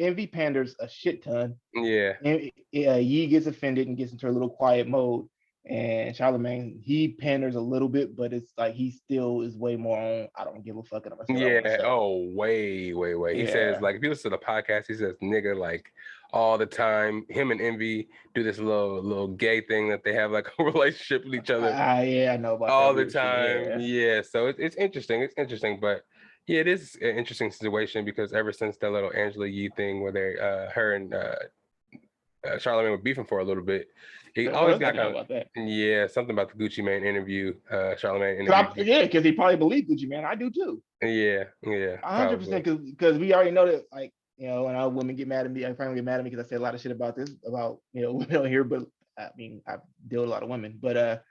Envy panders a shit ton. yeah. And Yee gets offended and gets into a little quiet mode. And Charlemagne, he panders a little bit, but it's like he still is way more on, I don't give a fuck, and I'm gonna say what I want to say. Oh, way. He says, like, if you listen to the podcast, he says nigga like all the time. Him and Envy do this little gay thing that they have like a relationship with each other. Yeah, I know about all that the time. shit, Yeah. So it's interesting. It's interesting, but yeah, it is an interesting situation because ever since that little Angela Yee thing where they her and Charlemagne were beefing for a little bit, he always got kind of something about the Gucci Mane interview. Charlemagne interview. Yeah, because he probably believed Gucci Mane. I do too. Yeah, 100%. Because we already know that, like, when our women get mad at me, I finally get mad at me because I say a lot of shit about women on here. But I mean, I deal with a lot of women, but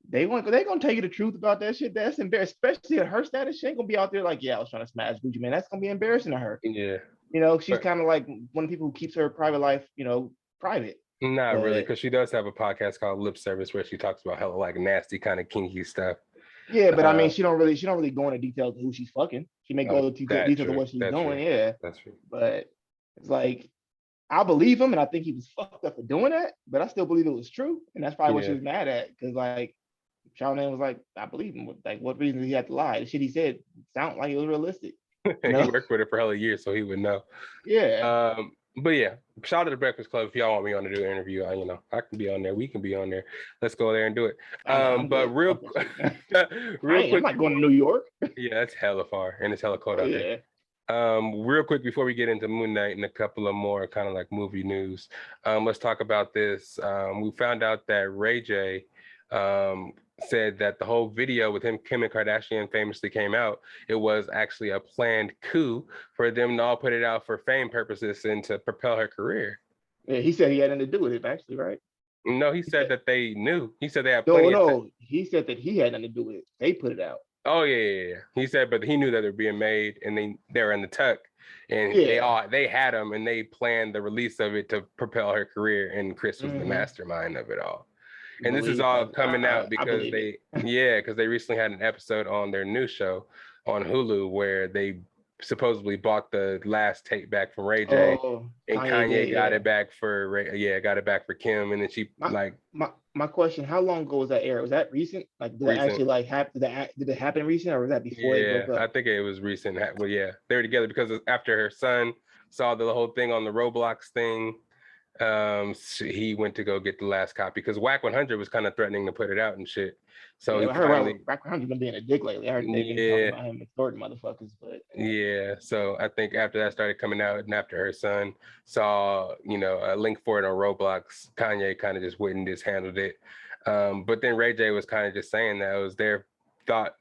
they gonna tell you the truth about that shit. That's embarrassing, especially at her status. She ain't gonna be out there like, yeah, I was trying to smash Gucci Mane. That's gonna be embarrassing to her. Yeah. She's kind of like one of the people who keeps her private life, private. Not really, because she does have a podcast called Lip Service where she talks about hella like nasty kind of kinky stuff. Yeah, but I mean, she don't really go into detail to who she's fucking. She may go into detail to what she's doing. Yeah, that's true. But it's like, I believe him, and I think he was fucked up for doing that. But I still believe it was true, and that's probably what she was mad at. Because like, Charlemagne was like, I believe him. Like, what reason did he have to lie? The shit he said sounded like it was realistic. He worked with her for hella years, so he would know. Yeah. But yeah, shout out to the Breakfast Club. If y'all want me on to do an interview, I can be on there. We can be on there. Let's go there and do it. But real quick, I'm not going to New York. Yeah, that's hella far, and it's hella cold out there. Real quick before we get into Moon Knight and a couple of more kind of like movie news, let's talk about this. We found out that Ray J said that the whole video with him, Kim and Kardashian famously came out. It was actually a planned coup for them to all put it out for fame purposes and to propel her career. Yeah, he said he had nothing to do with it, actually, right? No, he said that they knew. He said they had plenty of he said that he had nothing to do with it. They put it out. Oh yeah. He said, but he knew that they're being made and they're in the tuck. And they had them and they planned the release of it to propel her career, and Chris was the mastermind of it all. And this is all coming out because they recently had an episode on their new show on Hulu where they supposedly bought the last tape back from Ray J, and Kanye got it back for got it back for Kim, and then she my question: how long ago was that air? Was that recent? Like, did it actually like happen? Did it happen recent, or was that before they broke up? I think it was recent. Well, yeah, they were together because after her son saw the whole thing on the Roblox thing. He went to go get the last copy because Whack 100 was kind of threatening to put it out and shit. So I heard Whack 100 been being a dick lately. I heard they've been talking about him extorting motherfuckers, but so I think after that started coming out, and after her son saw a link for it on Roblox, Kanye kind of just went and just handled it. But then Ray J was kind of just saying that it was their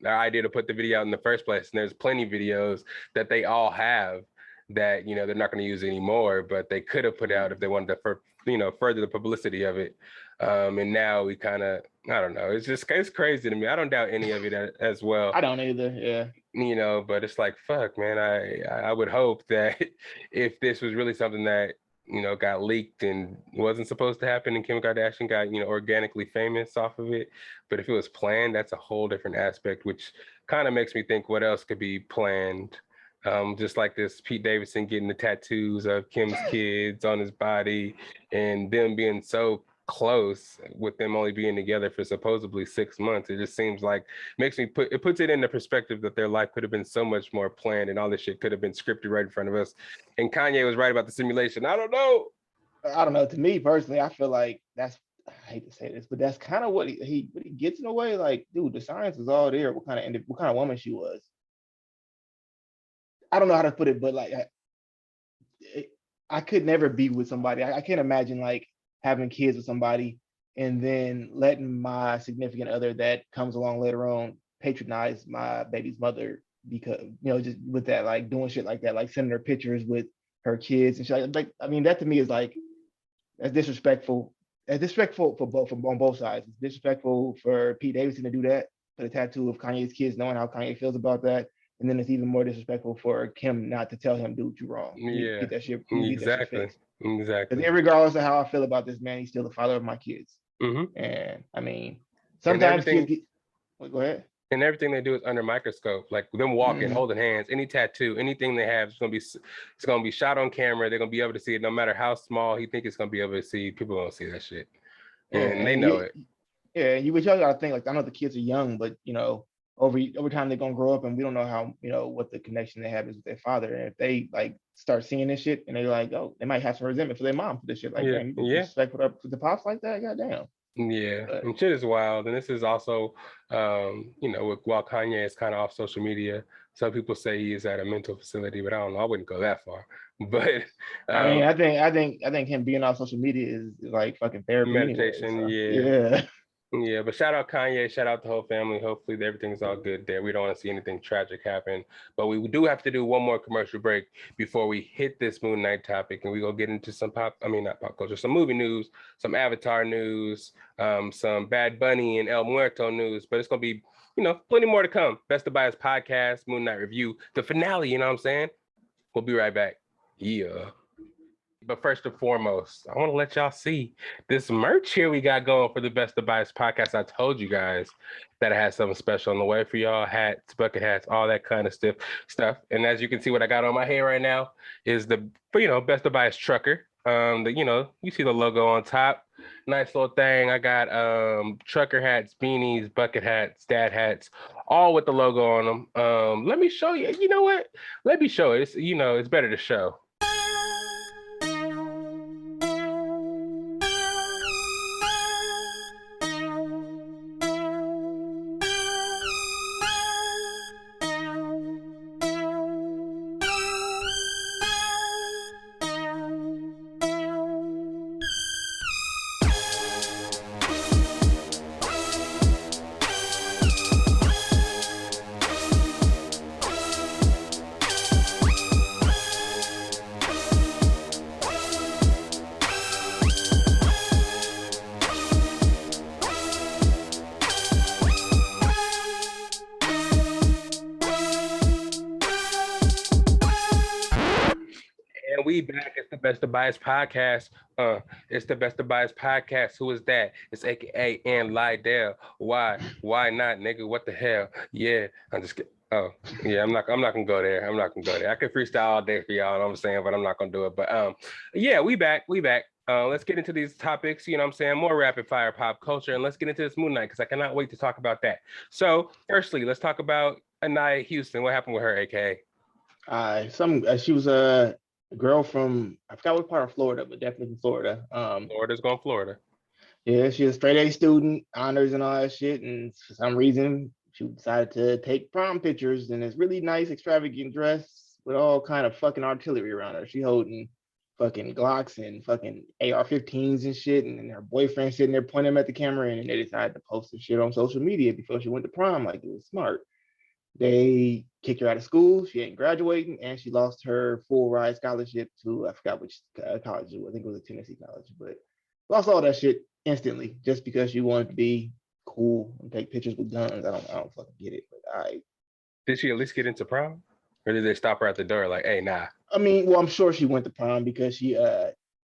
idea to put the video out in the first place, and there's plenty of videos that they all have that they're not going to use anymore, but they could have put out if they wanted to further the publicity of it. And now we kind of, I don't know, it's crazy to me. I don't doubt any of it as well. I don't either. Yeah. But it's like, fuck, man. I would hope that if this was really something that got leaked and wasn't supposed to happen, and Kim Kardashian got organically famous off of it, but if it was planned, that's a whole different aspect, which kind of makes me think what else could be planned. Just like this Pete Davidson getting the tattoos of Kim's kids on his body, and them being so close with them only being together for supposedly 6 months. It just seems like it puts it into perspective that their life could have been so much more planned, and all this shit could have been scripted right in front of us. And Kanye was right about the simulation. I don't know. To me personally, I feel like I hate to say this, but that's kind of what he gets in a way. Like, dude, the science is all there. What kind of woman she was. I don't know how to put it, but like, I could never be with somebody. I can't imagine like having kids with somebody and then letting my significant other that comes along later on patronize my baby's mother because just with that, like doing shit like that, like sending her pictures with her kids and shit. Like, I mean, that to me is like that's disrespectful. It's disrespectful on both sides. It's disrespectful for Pete Davidson to do that, put a tattoo of Kanye's kids, knowing how Kanye feels about that. And then it's even more disrespectful for Kim not to tell him, dude, you're wrong. Yeah, get that shit. Exactly. Because regardless of how I feel about this man, he's still the father of my kids. Mm-hmm. And I mean, sometimes kids get. Well, go ahead. And everything they do is under microscope. Like them walking, holding hands, any tattoo, anything they have, it's gonna be shot on camera. They're gonna be able to see it, no matter how small he think it's gonna be able to see. People gonna see that shit, and they know it. Yeah, you gotta think like I know the kids are young, but over time they're gonna grow up, and we don't know how what the connection they have is with their father. And if they like start seeing this shit, and they're like, oh, they might have some resentment for their mom for this shit. Like, disrespectful up to the pops like that. Goddamn. Yeah, and shit is wild. And this is also, while Kanye is kind of off social media, some people say he is at a mental facility, but I don't know. I wouldn't go that far. But I mean, I think him being off social media is like fucking therapy. Meditation, anyway, so. Yeah, but shout out Kanye, shout out the whole family. Hopefully everything's all good there. We don't want to see anything tragic happen. But we do have to do one more commercial break before we hit this Moon Knight topic, and we go get into some not pop culture, some movie news, some Avatar news, some Bad Bunny and El Muerto news. But it's gonna be, plenty more to come. Best of Bias Podcast, Moon Knight review, the finale, you know what I'm saying? We'll be right back. Yeah. But first and foremost, I want to let y'all see this merch here we got going for the Best of Bias Podcast. I told you guys that I had something special on the way for y'all. Hats, bucket hats, all that kind of stuff. And as you can see, what I got on my head right now is the Best of Bias trucker. You see the logo on top. Nice little thing. I got trucker hats, beanies, bucket hats, dad hats, all with the logo on them. Let me show you. You know what? Let me show it. It's better to show. We back. It's the Best of Bias Podcast. It's the Best of Bias Podcast. Who is that? It's AKA and Lydell. Why not, nigga? What the hell? Yeah, I'm just kidding. Oh, yeah, I'm not gonna go there. I'm not gonna go there. I could freestyle all day for y'all, know what I'm saying, but I'm not gonna do it. But yeah, we back. Let's get into these topics, you know what I'm saying? More rapid fire pop culture, and let's get into this Moon Knight because I cannot wait to talk about that. So, firstly, let's talk about Anaya Houston. What happened with her, aka? She was a girl from, I forgot what part of Florida, but definitely from Florida. Florida's going Florida. Yeah, she's a straight A student, honors and all that shit, and for some reason she decided to take prom pictures in this really nice, extravagant dress with all kind of fucking artillery around her. She holding fucking Glocks and fucking AR-15s and shit, and her boyfriend sitting there pointing them at the camera, and they decided to post the shit on social media before she went to prom, like it was smart. They kicked her out of school. She ain't graduating, and she lost her full ride scholarship to, I forgot which college it was. I think it was a Tennessee college, but lost all that shit instantly just because she wanted to be cool and take pictures with guns. I don't fucking get it. But Did she at least get into prom, or did they stop her at the door like, "Hey, nah"? I mean, well, I'm sure she went to prom because she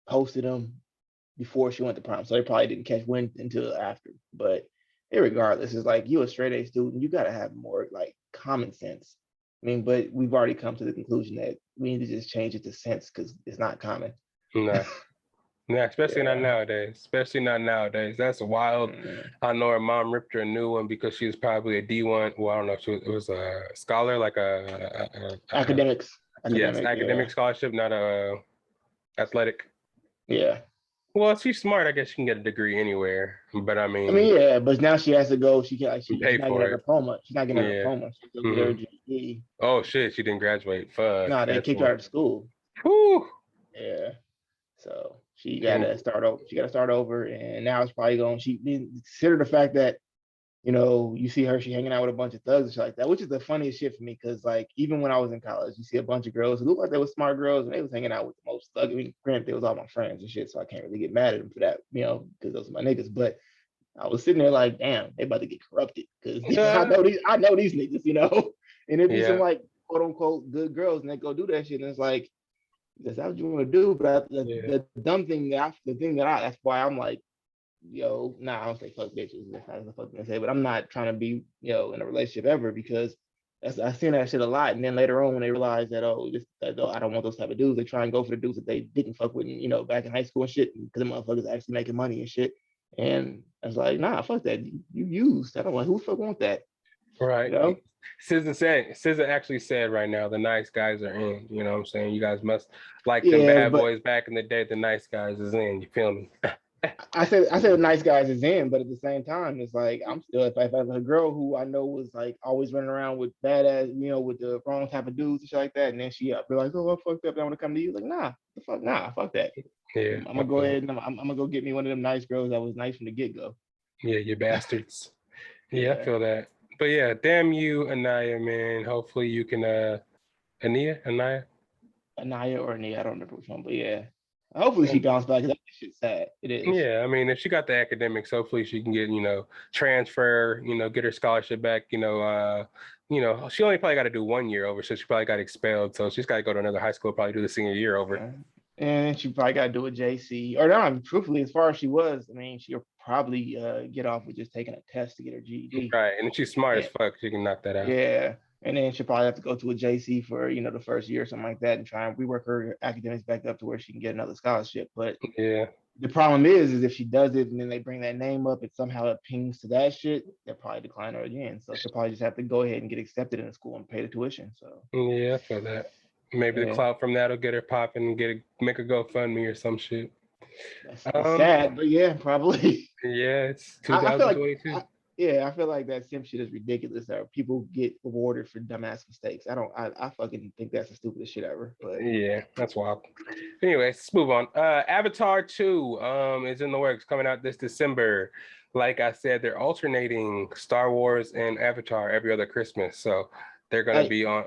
posted them before she went to prom, so they probably didn't catch wind until after. But regardless, it's like you a straight A student, you gotta have more like common sense. I mean, but we've already come to the conclusion that we need to just change it to sense because it's not common. Nah. Yeah, especially not nowadays. Especially not nowadays. That's wild. I know her mom ripped her a new one because she was probably a D1. Well, I don't know if it was a scholar, like Academics. Yes, academic scholarship, not a athletic. Yeah. Well, if she's smart, I guess she can get a degree anywhere. But I mean, yeah, but now she has to go. She's not getting for a diploma. She's not getting a diploma. She's going to get her GED. Oh shit, she didn't graduate. Fuck. No, they kicked her out of school. Whew. Yeah. So she gotta start over. She gotta start over, and now it's probably going. She didn't consider the fact that, you know, you see her, she hanging out with a bunch of thugs and shit like that, which is the funniest shit for me. Because like even when I was in college, you see a bunch of girls who look like they were smart girls, and they was hanging out with the most thug. I mean, granted, they was all my friends and shit, so I can't really get mad at them for that, you know, because those are my niggas. But I was sitting there like, damn, they about to get corrupted because I know these niggas, you know, and it'd be some like quote unquote good girls, and they go do that shit, and it's like, that's what you want to do. But the dumb thing that's why I'm like, yo, nah, I don't say fuck bitches. That's not the fuck I say, but I'm not trying to be, you know, in a relationship ever because I seen that shit a lot. And then later on, when they realize that, I don't want those type of dudes, they try and go for the dudes that they didn't fuck with, you know, back in high school and shit, because the motherfuckers actually making money and shit. And I was like, nah, fuck that. You used. I don't want, who the fuck want that? Right. You know? SZA actually said right now, the nice guys are in. You know what I'm saying? You guys must like them bad boys back in the day. The nice guys is in. You feel me? I said the nice guys is in, but at the same time, it's like I'm still if I have a girl who I know was like always running around with badass, you know, with the wrong type of dudes and shit like that, and then she be like, oh, I fucked up, I want to come to you. Like, fuck that. Yeah, I'm gonna go ahead and I'm gonna go get me one of them nice girls that was nice from the get go. Yeah, you bastards. Yeah, I feel that. But yeah, damn you, Anaya, man. Hopefully you can Anaya, or Ania, I don't remember which one, but yeah. Hopefully she bounced back because that shit's sad. It is. Yeah, I mean, if she got the academics, hopefully she can get, you know, transfer, you know, get her scholarship back, you know, she only probably got to do 1 year over, so she probably got expelled. So she's got to go to another high school, probably do the senior year over. And she probably got to do a JC. Or no, truthfully, as far as she was, I mean, she'll probably get off with just taking a test to get her GED. Right, and if she's smart as fuck, she can knock that out. Yeah. And then she'll probably have to go to a JC for, you know, the first year or something like that and try and rework her academics back up to where she can get another scholarship. But yeah, the problem is if she does it and then they bring that name up and somehow it pings to that shit, they'll probably decline her again. So she'll probably just have to go ahead and get accepted in the school and pay the tuition. So yeah, I feel that. Maybe the clout from that'll get her popping and make her GoFundMe or some shit. That's sad, but yeah, probably. Yeah, it's 2022. I feel like that simp shit is ridiculous. That people get rewarded for dumbass mistakes. I fucking think that's the stupidest shit ever. But yeah, that's wild. Anyways, let's move on. Avatar 2 is in the works, coming out this December. Like I said, they're alternating Star Wars and Avatar every other Christmas. So they're gonna be on.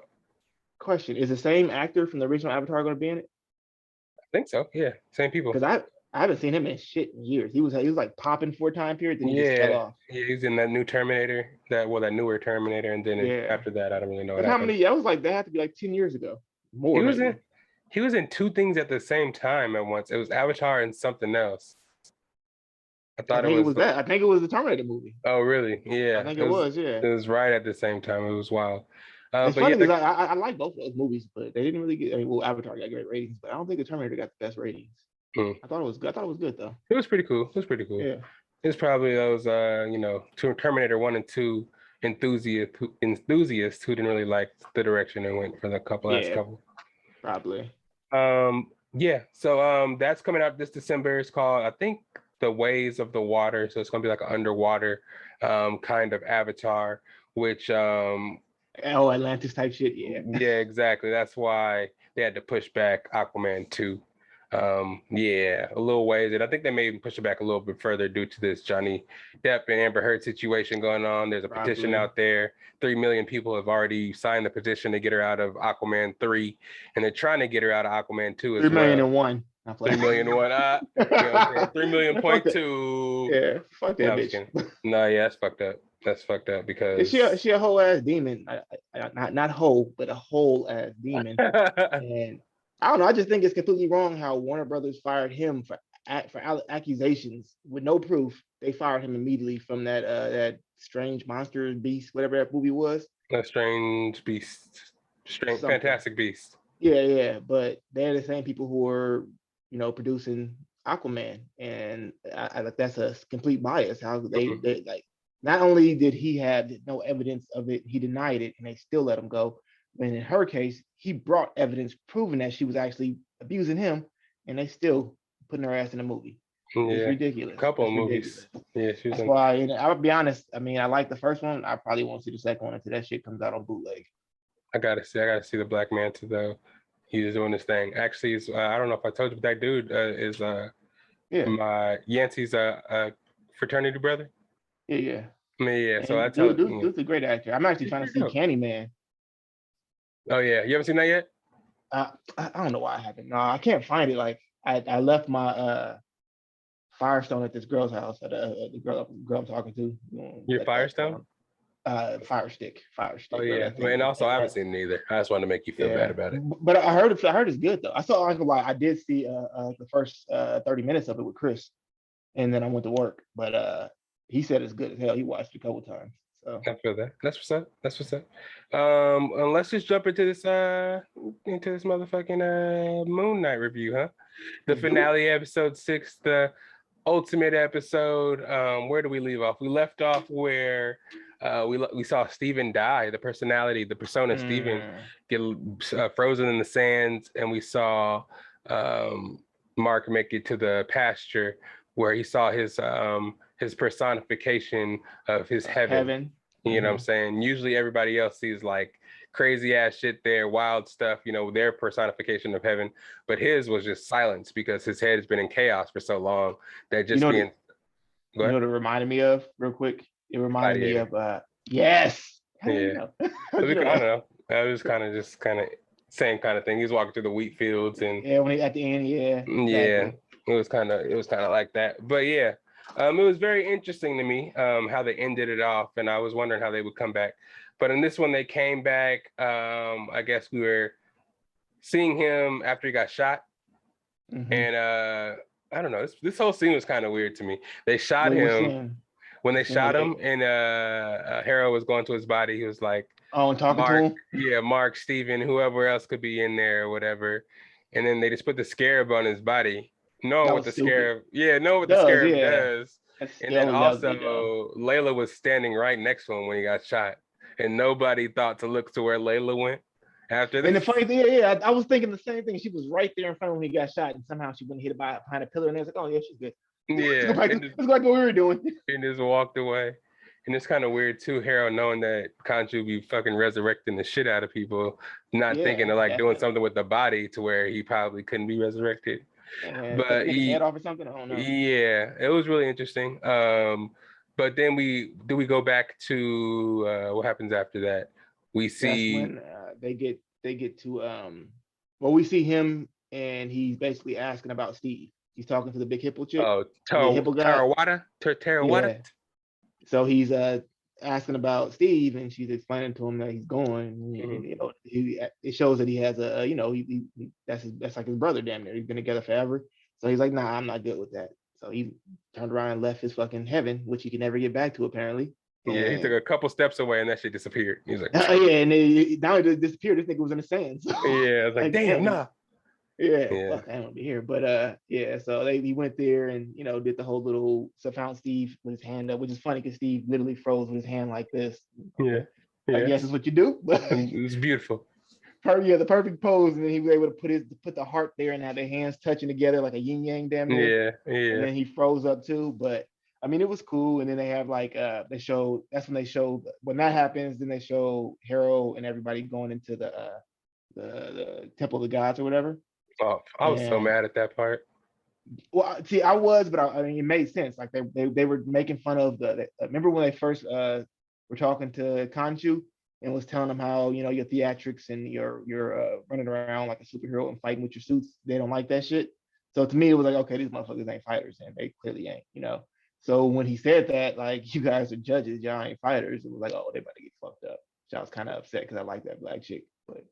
Question: is the same actor from the original Avatar going to be in it? I think so. Yeah, same people. Because I haven't seen him in shit in years. He was like popping for a time period, then he just fell off. Yeah, he's in that new Terminator, that newer Terminator, and then after that, I don't really know. But how many? I was like, that had to be like 10 years ago. More. He was in two things at the same time at once. It was Avatar and something else. I think it was that. I think it was the Terminator movie. Oh, really? Yeah. I think it was. Yeah. It was right at the same time. It was wild. It's But funny yeah, because I like both of those movies, but they didn't really get. I mean, well, Avatar got great ratings, but I don't think the Terminator got the best ratings. I thought it was good. I thought it was good though. it was pretty cool. It was pretty cool. Yeah. It's probably those Terminator 1 and 2 enthusiasts who didn't really like the direction it went for the last couple. Probably. Yeah, so that's coming out this December. It's called, I think, The Ways of the Water. So it's gonna be like an underwater kind of Avatar, which Atlantis type shit. Yeah. yeah, exactly. That's why they had to push back Aquaman 2. Yeah, a little ways. And I think they may even push it back a little bit further due to this Johnny Depp and Amber Heard situation going on. There's a petition out there. 3 million people have already signed the petition to get her out of Aquaman 3. And they're trying to get her out of Aquaman 2 as well. 3 million and one. 3 million and one. 3 million point two. Yeah, fuck that bitch. No, yeah, that's fucked up. That's fucked up because she a whole ass demon. Not whole, but a whole ass demon. And I don't know. I just think it's completely wrong how Warner Brothers fired him for accusations with no proof. They fired him immediately from that Strange Monster Beast, whatever that movie was. A Strange Beast, Fantastic Beast. Yeah. But they're the same people who are, producing Aquaman, and I that's a complete bias. How they like. Not only did he have no evidence of it, he denied it, and they still let him go. When in her case, he brought evidence proving that she was actually abusing him, and they still putting her ass in a movie. It's ridiculous. A couple of movies. Yeah, she was. That's why. I'll be honest. I mean, I like the first one. I probably won't see the second one until that shit comes out on bootleg. I gotta see the Black Manta though. He's doing this thing. Actually, I don't know if I told you, but that dude is my Yancey's fraternity brother. Yeah. Yeah. So I told you, dude's a great actor. I'm actually trying to see Candyman. Oh yeah, you haven't seen that yet? I don't know why I haven't. No, I can't find it. Like I left my Firestone at this girl's house. The girl I'm talking to. Your Firestone? Fire stick. Oh yeah, and also I haven't seen it either. I just wanted to make you feel bad about it. But I heard it's good though. I did see the first 30 minutes of it with Chris, and then I went to work. But he said it's good as hell. He watched it a couple times. So I feel that. That's what's up. Let's just jump into this motherfucking Moon Knight review, huh? The finale, episode 6, the ultimate episode. Where do we leave off? We left off where we saw Steven die, the persona Steven get frozen in the sands, and we saw Mark make it to the pasture where he saw his personification of his heaven. You know what I'm saying? Usually everybody else sees like crazy ass shit there, wild stuff, their personification of heaven. But his was just silence because his head has been in chaos for so long that just being. You know what it reminded me of, real quick? It reminded me of yes. Yeah. I don't know. I was kind of same kind of thing. He was walking through the wheat fields and when he at the end, exactly. Yeah. It was kind of like that. But yeah. It was very interesting to me how they ended it off, and I was wondering how they would come back. But in this one, they came back. I guess we were seeing him after he got shot, and I don't know. This whole scene was kind of weird to me. They shot him when they shot him, and Harrow was going to his body. He was like, "Oh, and talking to him." Yeah, Mark, Steven, whoever else could be in there or whatever. And then they just put the scarab on his body. Know what the scarab does. And then also Layla was standing right next to him when he got shot, and nobody thought to look to where Layla went after this. And the funny thing, I was thinking the same thing. She was right there in front of him when he got shot, and somehow she went hit behind a pillar, and they was like, "Oh yeah, she's good." Yeah, let's go back to what we were doing. And just walked away. And it's kind of weird too, Harold, knowing that Khonshu be fucking resurrecting the shit out of people, not thinking of like doing something with the body to where he probably couldn't be resurrected. But he head off or something. I don't know. Yeah, it was really interesting. But then we go back to what happens after that. We see when, they get to we see him and he's basically asking about Steve. He's talking to the big hippo chick. Oh, Tarawada. Yeah. So he's asking about Steve, and she's explaining to him that he's going. And, it shows that he has that's like his brother, damn near. He's been together forever. So he's like, "Nah, I'm not good with that." So he turned around and left his fucking heaven, which he can never get back to apparently, Yeah, he took a couple steps away and that shit disappeared. He was like, yeah, and now it disappeared. This nigga was in the sand. So, yeah, I was like, damn, nah. Yeah, Yeah. fuck, I don't want to be here. But yeah, so he went there and did the whole little found Steve with his hand up, which is funny because Steve literally froze with his hand like this. Yeah. I guess is what you do. It was beautiful. Yeah, the perfect pose, and then he was able to put the heart there and have their hands touching together like a yin yang damn near. Yeah, yeah. And then he froze up too. But I mean, it was cool. And then they have like that's when they showed when that happens. Then they show Harrow and everybody going into the Temple of the Gods or whatever. Oh, I was so mad at that part. Well, see, I was, but I mean, it made sense. Like they were making fun of remember when they first were talking to Khonshu and was telling them how your theatrics and you're running around like a superhero and fighting with your suits. They don't like that shit. So to me, it was like, okay, these motherfuckers ain't fighters, and they clearly ain't. So when he said that, like, you guys are judges, y'all ain't fighters, it was like, oh, they about to get fucked up. So I was kind of upset because I like that black chick, but.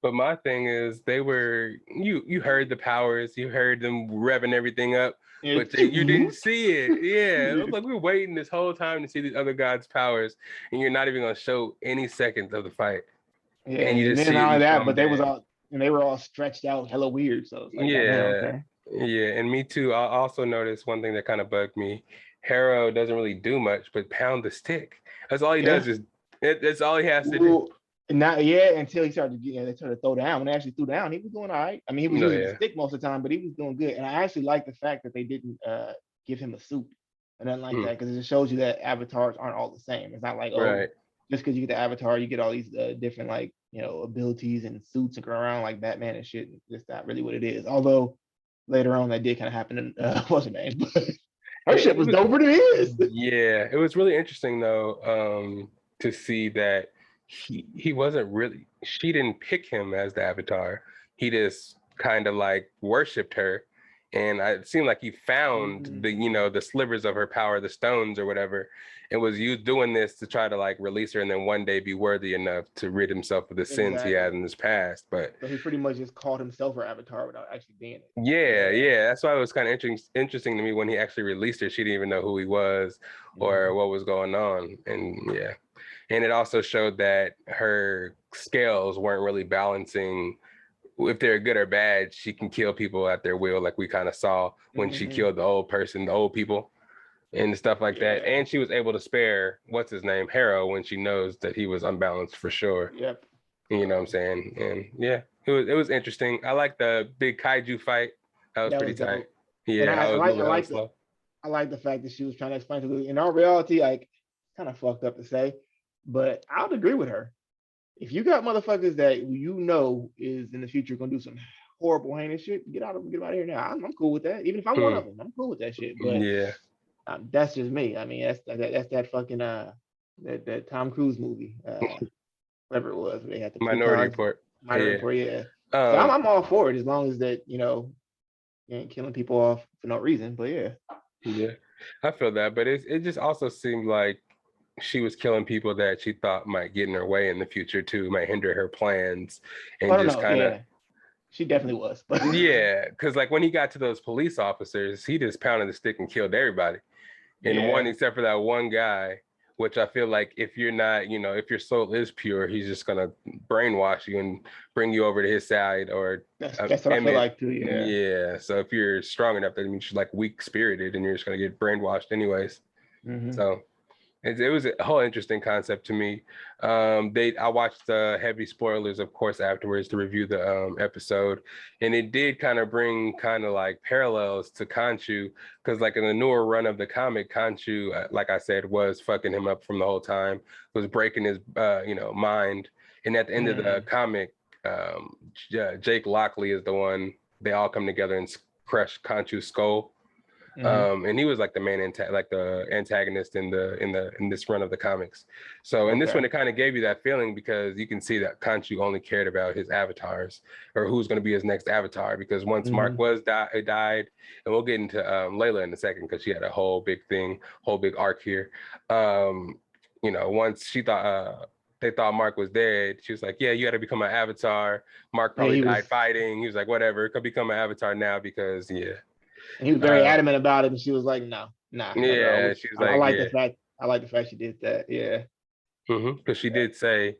But my thing is, they were you heard the powers, you heard them revving everything up, but you didn't see it. Yeah, it was like we're waiting this whole time to see these other gods' powers, and you're not even gonna show any seconds of the fight. Yeah, and you just see not only that, but they were all stretched out, hella weird. So like, yeah, yeah, and me too. I also noticed one thing that kind of bugged me. Harrow doesn't really do much, but pound the stick. That's all he does. That's all he has to do. Until he started they started to throw down. When they actually threw down, he was doing all right. I mean, he was using the stick most of the time, but he was doing good. And I actually like the fact that they didn't give him a suit and nothing like that, because it just shows you that avatars aren't all the same. It's not like just because you get the avatar, you get all these different abilities and suits and go around like Batman and shit. It's not really what it is. Although later on that did kind of happen in what's her name? Her shit was doper than his. Yeah, it was really interesting though to see that. He wasn't really, she didn't pick him as the avatar. He just kind of like worshipped her. And it seemed like he found the slivers of her power, the stones or whatever, and was doing this to try to like release her and then one day be worthy enough to rid himself of the sins he had in his past. But so he pretty much just called himself her avatar without actually being it. Yeah. That's why it was kind of interesting to me when he actually released her. She didn't even know who he was or what was going on. And yeah. And it also showed that her scales weren't really balancing. If they're good or bad, she can kill people at their will, like we kind of saw when she killed the old people and stuff like that. And she was able to spare, what's his name, Harrow, when she knows that he was unbalanced for sure. Yep. You know what I'm saying? And yeah, it was interesting. I like the big kaiju fight. That was pretty tight. Yeah, I like the fact that she was trying to explain to me. In all reality, like, kind of fucked up to say, but I would agree with her. If you got motherfuckers that is in the future gonna do some horrible, heinous shit, get out of here now. I'm cool with that. Even if I'm one of them, I'm cool with that shit. But that's just me. I mean, that's that fucking that Tom Cruise movie, whatever it was. They had the Minority Report. Yeah. So I'm all for it as long as that you ain't killing people off for no reason. But yeah, I feel that. But it just also seemed like she was killing people that she thought might get in her way in the future too, might hinder her plans, and just kind of. She definitely was. Yeah, because like when he got to those police officers, he just pounded the stick and killed everybody, and one except for that one guy. Which I feel like if you're not, if your soul is pure, he's just gonna brainwash you and bring you over to his side. Or that's what I feel like too. Yeah. So if you're strong enough, that means you're like weak spirited, and you're just gonna get brainwashed anyways. So. It was a whole interesting concept to me. I watched the heavy spoilers, of course, afterwards to review the episode, and it did kind of bring kind of like parallels to Khonshu, because like in the newer run of the comic, Khonshu, like I said, was fucking him up from the whole time, was breaking his mind, and at the end of the comic, Jake Lockley is the one. They all come together and crush Khonshu's skull. And he was like the main the antagonist in this run of the comics. So in this one, it kind of gave you that feeling, because you can see that Khonshu only cared about his avatars, or who's going to be his next avatar. Because once Mark died, and we'll get into Layla in a second, because she had a whole big arc here. Once she thought they thought Mark was dead, she was like, "Yeah, you got to become an avatar." Mark probably died fighting. He was like, "Whatever, it could become an avatar now," because And he was very adamant about it, and she was like, "No, nah." Yeah, she was like, I like the fact I like the fact she did that. Yeah. Because she did say,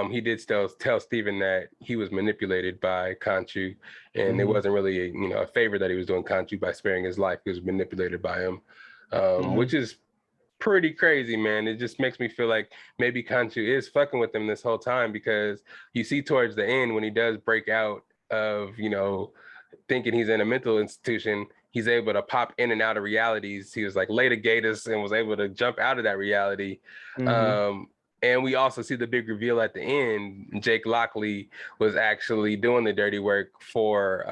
he did still tell Steven that he was manipulated by Khonshu, and it wasn't really a favor that he was doing Khonshu by sparing his life. He was manipulated by him, which is pretty crazy, man. It just makes me feel like maybe Khonshu is fucking with him this whole time, because you see towards the end when he does break out of thinking he's in a mental institution, he's able to pop in and out of realities. He was like litigators and was able to jump out of that reality. And we also see the big reveal at the end. Jake Lockley was actually doing the dirty work for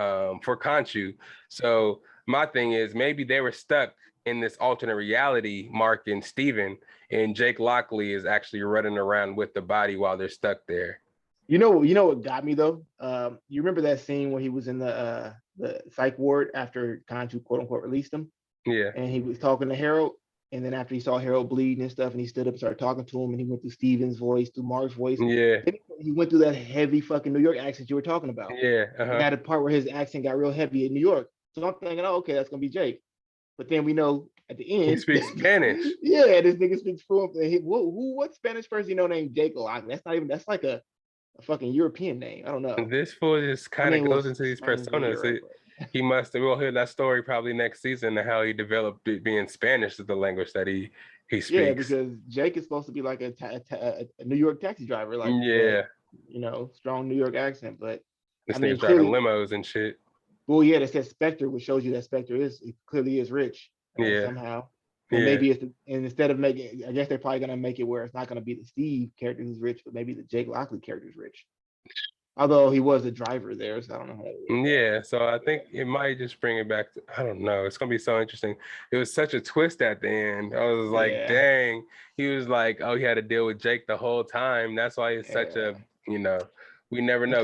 Khonshu. So my thing is, maybe they were stuck in this alternate reality, Mark and Steven, and Jake Lockley is actually running around with the body while they're stuck there. You know what got me though? You remember that scene where he was in the psych ward after Khonshu quote unquote released him? Yeah. And he was talking to Harold, and then after he saw Harold bleeding and stuff, and he stood up and started talking to him, and he went through Steven's voice, through Mark's voice. Yeah. Then he went through that heavy fucking New York accent you were talking about. Yeah. He had a part where his accent got real heavy in New York. So I'm thinking, oh, okay, that's gonna be Jake. But then we know at the end he speaks Spanish. Yeah, this nigga speaks fluent. What Spanish person named Jake Lockley? That's like a fucking European name. I don't know. This fool just kind of goes into these personas. He must have. We'll hear that story probably next season, and how he developed it being Spanish as the language that he speaks. Yeah, because Jake is supposed to be like a New York taxi driver, like strong New York accent. But this nigga's driving limos and shit. Well, yeah, that says Spectre, which shows you that Spectre clearly is rich. Somehow. And maybe and instead of making, I guess they're probably gonna make it where it's not gonna be the Steve character who's rich, but maybe the Jake Lockley character is rich. Although he was a driver there, so I don't know. Yeah, so I think it might just bring it back to, I don't know. It's gonna be so interesting. It was such a twist at the end. I was like, dang. He was like, oh, he had to deal with Jake the whole time. That's why it's such a, we never know.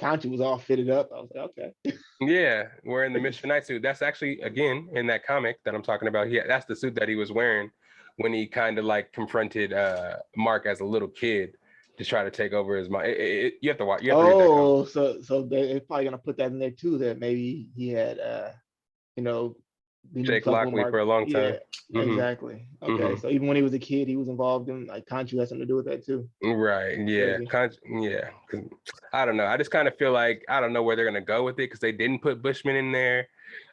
Khonshu was all fitted up. I was like, okay. Yeah, wearing the Mr. Knight suit. That's actually, again, in that comic that I'm talking about. Yeah, that's the suit that he was wearing when he kind of like confronted Mark as a little kid to try to take over his mind. You have to watch. You have to read that so they're probably gonna put that in there too. That maybe he had, Jake Lockley for a long time. Yeah, exactly. Okay, so even when he was a kid, he was involved in like Khonshu had something to do with that too. Right. Yeah. Yeah. Because I don't know. I just kind of feel like I don't know where they're gonna go with it, because they didn't put Bushman in there.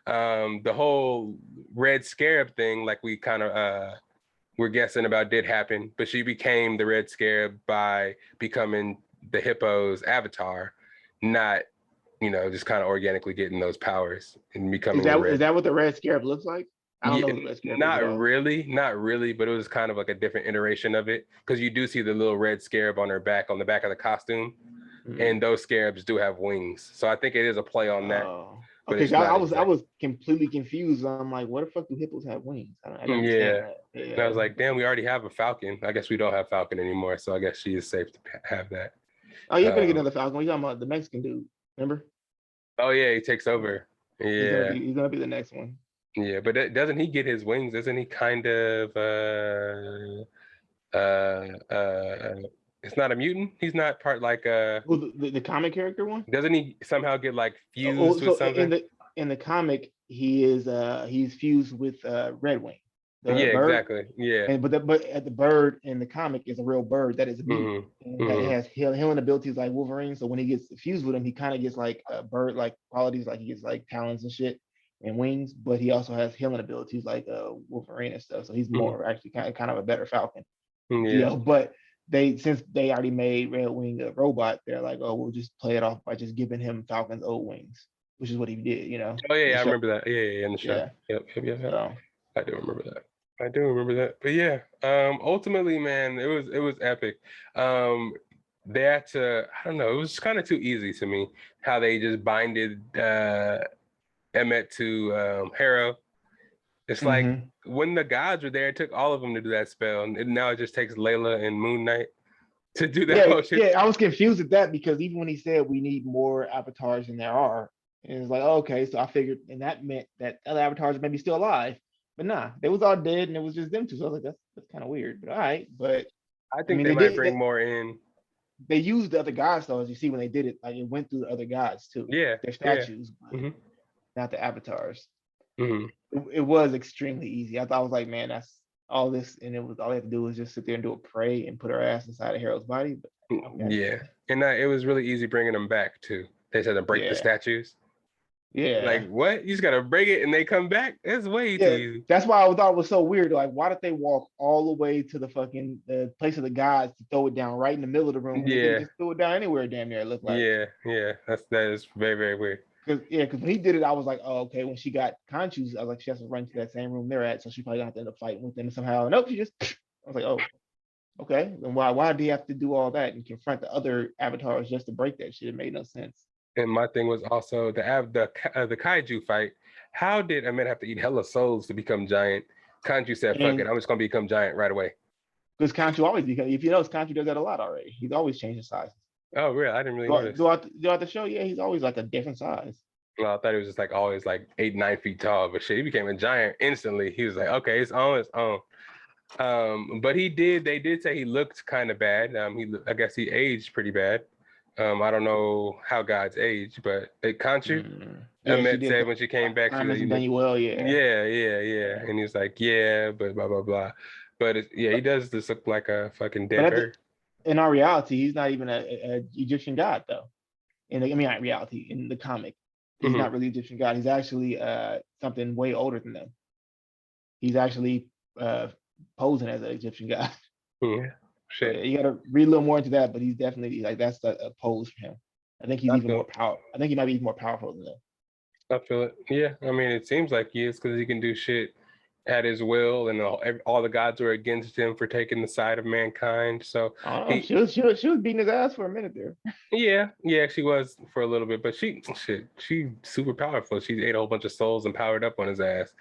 The whole Red Scarab thing, like we kind of we're guessing about, did happen, but she became the Red Scarab by becoming the Hippo's avatar, not just kind of organically getting those powers and becoming. Is that what the Red Scarab looks like? I don't know what the Red Scarab is. Not really, but it was kind of like a different iteration of it, because you do see the little red scarab on her back, on the back of the costume, and those scarabs do have wings. So I think it is a play on that. Okay, I was completely confused. I'm like, what the fuck do hippos have wings? I don't yeah. And I was like, damn, we already have a falcon. I guess we don't have falcon anymore, so I guess she is safe to have that. Oh, you're gonna get another falcon. We're talking about the Mexican dude, remember? Oh yeah, he takes over. Yeah, he's gonna be the next one. Yeah, but doesn't he get his wings? Isn't he kind of it's not a mutant? He's not part like the comic character one? Doesn't he somehow get like fused with something? In the comic, he is he's fused with Redwing. Yeah, exactly. Yeah. But the bird in the comic is a real bird that is a mutant. That has healing abilities like Wolverine. So when he gets fused with him, he kind of gets like bird like qualities, like he gets like talons and shit and wings. But he also has healing abilities like Wolverine and stuff. So he's more actually kind of a better Falcon. Yeah. But since they already made Redwing a robot, they're like, oh, we'll just play it off by just giving him Falcon's old wings, which is what he did. Oh yeah, I remember that. Yeah, in the show. Yeah. Yep. So, I do remember that. But yeah, ultimately, man, it was epic. They had to, I don't know, it was kind of too easy to me how they just binded Emmett to Harrow. It's like when the gods were there, it took all of them to do that spell, and now it just takes Layla and Moon Knight to do that motion. Yeah, I was confused at that, because even when he said we need more avatars than there are, and it's like, oh, okay, so I figured, and that meant that other avatars may be still alive. But nah, they was all dead, and it was just them two. So I was like, that's kind of weird. But all right, but I think they might bring more in. They used the other gods though, as you see when they did it. Like it went through the other gods too. Yeah, their statues, not the avatars. It was extremely easy. I was like, man, that's all this, and it was all they had to do was just sit there and do a pray and put her ass inside of Harold's body. But, okay. Yeah, and it was really easy bringing them back too. They said to break the statues. Yeah. Like what? You just gotta break it and they come back? It's way too easy. That's why I thought it was so weird. Like, why did they walk all the way to the fucking place of the gods to throw it down right in the middle of the room? Yeah. They just threw it down anywhere, damn near. It looked like. Yeah. That is very, very weird. Because when he did it, I was like, oh, okay. When she got Khonshu's, I was like, she has to run to that same room they're at, so she probably gonna have to end up fighting with them somehow. Nope, she just. I was like, oh, okay. Then why did he have to do all that and confront the other avatars just to break that shit? It made no sense. And my thing was also the kaiju fight. How did Ahmed have to eat hella souls to become giant? Khonshu said, "Fuck it, I'm just gonna become giant right away." Because Khonshu always becomes. If you notice, Khonshu does that a lot already. He's always changing sizes. Oh, really? I didn't really notice. Throughout the show, yeah, he's always like a different size. Well, I thought he was just like always like 8-9 feet tall, but shit, he became a giant instantly. He was like, okay, it's on. But they did say he looked kind of bad. I guess he aged pretty bad. I don't know how gods age, but Khonshu, Ahmed said when she came back, she was done you well, yeah. And he was like, yeah, but blah blah blah. But he does just look like a fucking dead bird. In our reality, he's not even a Egyptian god though. Not reality, in the comic, he's not really Egyptian god. He's actually something way older than them. He's actually posing as an Egyptian god. Yeah. Shit. So, you gotta read a little more into that, but he's definitely like that's a pose for him. I think he's even more powerful. I think he might be even more powerful than them. I feel it. Yeah, I mean, it seems like he is because he can do shit at his will, and all the gods were against him for taking the side of mankind. So she was beating his ass for a minute there. Yeah, she was for a little bit, but she's super powerful. She ate a whole bunch of souls and powered up on his ass.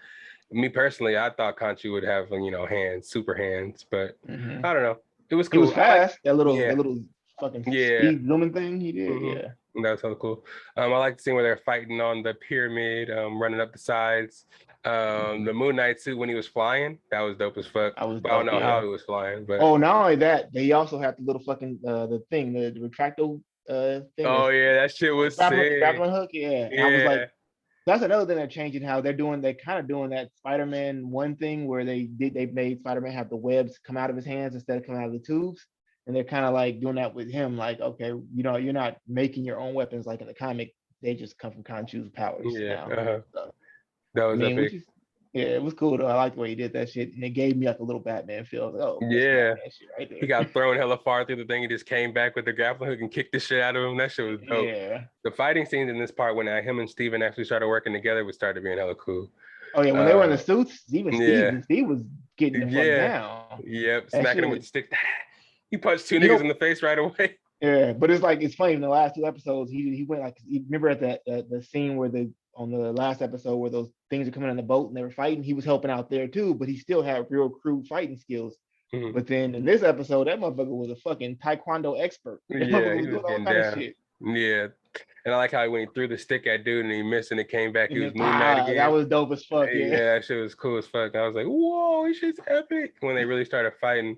Me personally, I thought Khonshu would have hands, super hands, but I don't know. It was cool. He was fast. That little fucking speed zooming thing he did. Yeah. That was hella cool. I like the scene where they're fighting on the pyramid, running up the sides. The Moon Knight suit when he was flying, that was dope as fuck. I don't know how he was flying, but not only that, they also had the little fucking the thing, the retractable thing. Oh yeah, that shit was sick. Grappling hook, yeah. I was like, that's another thing they're changing how they're kind of doing that Spider-Man 1 thing where they made Spider-Man have the webs come out of his hands instead of coming out of the tubes. And they're kind of like doing that with him, like, okay, you're not making your own weapons like in the comic. They just come from Khonshu's powers. Yeah. So, that was epic. It was cool though. I like the way he did that shit. And it gave me like a little Batman feel. Like, yeah. Shit right there. He got thrown hella far through the thing. He just came back with the grappling hook and kicked the shit out of him. That shit was dope. Yeah. The fighting scenes in this part when him and Steven actually started working together started being hella cool. Oh yeah, when they were in the suits, Steve was getting the fuck down. Yep, smacking him with the stick. He punched 2 niggas in the face right away. Yeah, but it's funny. In the last 2 episodes, he went like, you remember at the scene where on the last episode where those things are coming on the boat and they were fighting, he was helping out there too, but he still had real crude fighting skills. But then in this episode, that motherfucker was a fucking taekwondo expert. Yeah, he was doing all kind of shit. Yeah. And I like how when he threw the stick at dude and he missed and it came back, he was Moon Knight again. That was dope as fuck. Yeah, that shit was cool as fuck. I was like, whoa, this shit's epic. When they really started fighting,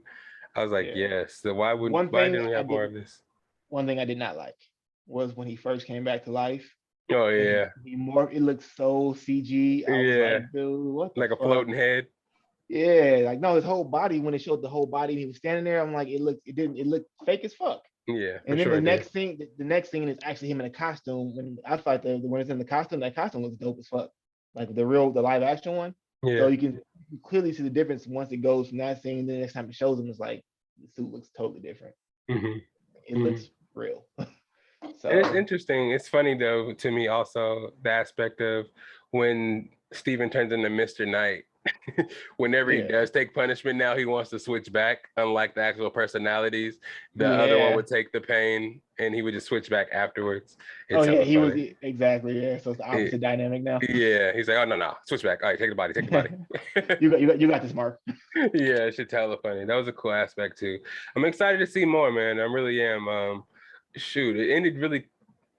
I was like, yes. So why didn't we have more of this? One thing I did not like was when he first came back to life. Oh yeah. It looked so CG. I was like, dude, what the fuck? A floating head. Yeah, like no, his whole body, when it showed the whole body and he was standing there, I'm like, it looked fake as fuck. Yeah. And then the next scene is actually him in a costume. When I thought when it's in the costume, that costume looks dope as fuck. Like the live action one. Yeah. So you can clearly see the difference once it goes from that scene. Then the next time it shows him, it's like the suit looks totally different. It looks real. So it's interesting. It's funny though to me also the aspect of when Steven turns into Mr. Knight. Whenever he does take punishment now, he wants to switch back. Unlike the actual personalities, the other one would take the pain and he would just switch back afterwards. He was exactly. Yeah, so it's the opposite dynamic now. Yeah, he's like, oh no, switch back. All right, take the body. you got this, Mark. Yeah, it's hella funny. That was a cool aspect too. I'm excited to see more, man. I really am. Shoot, it ended really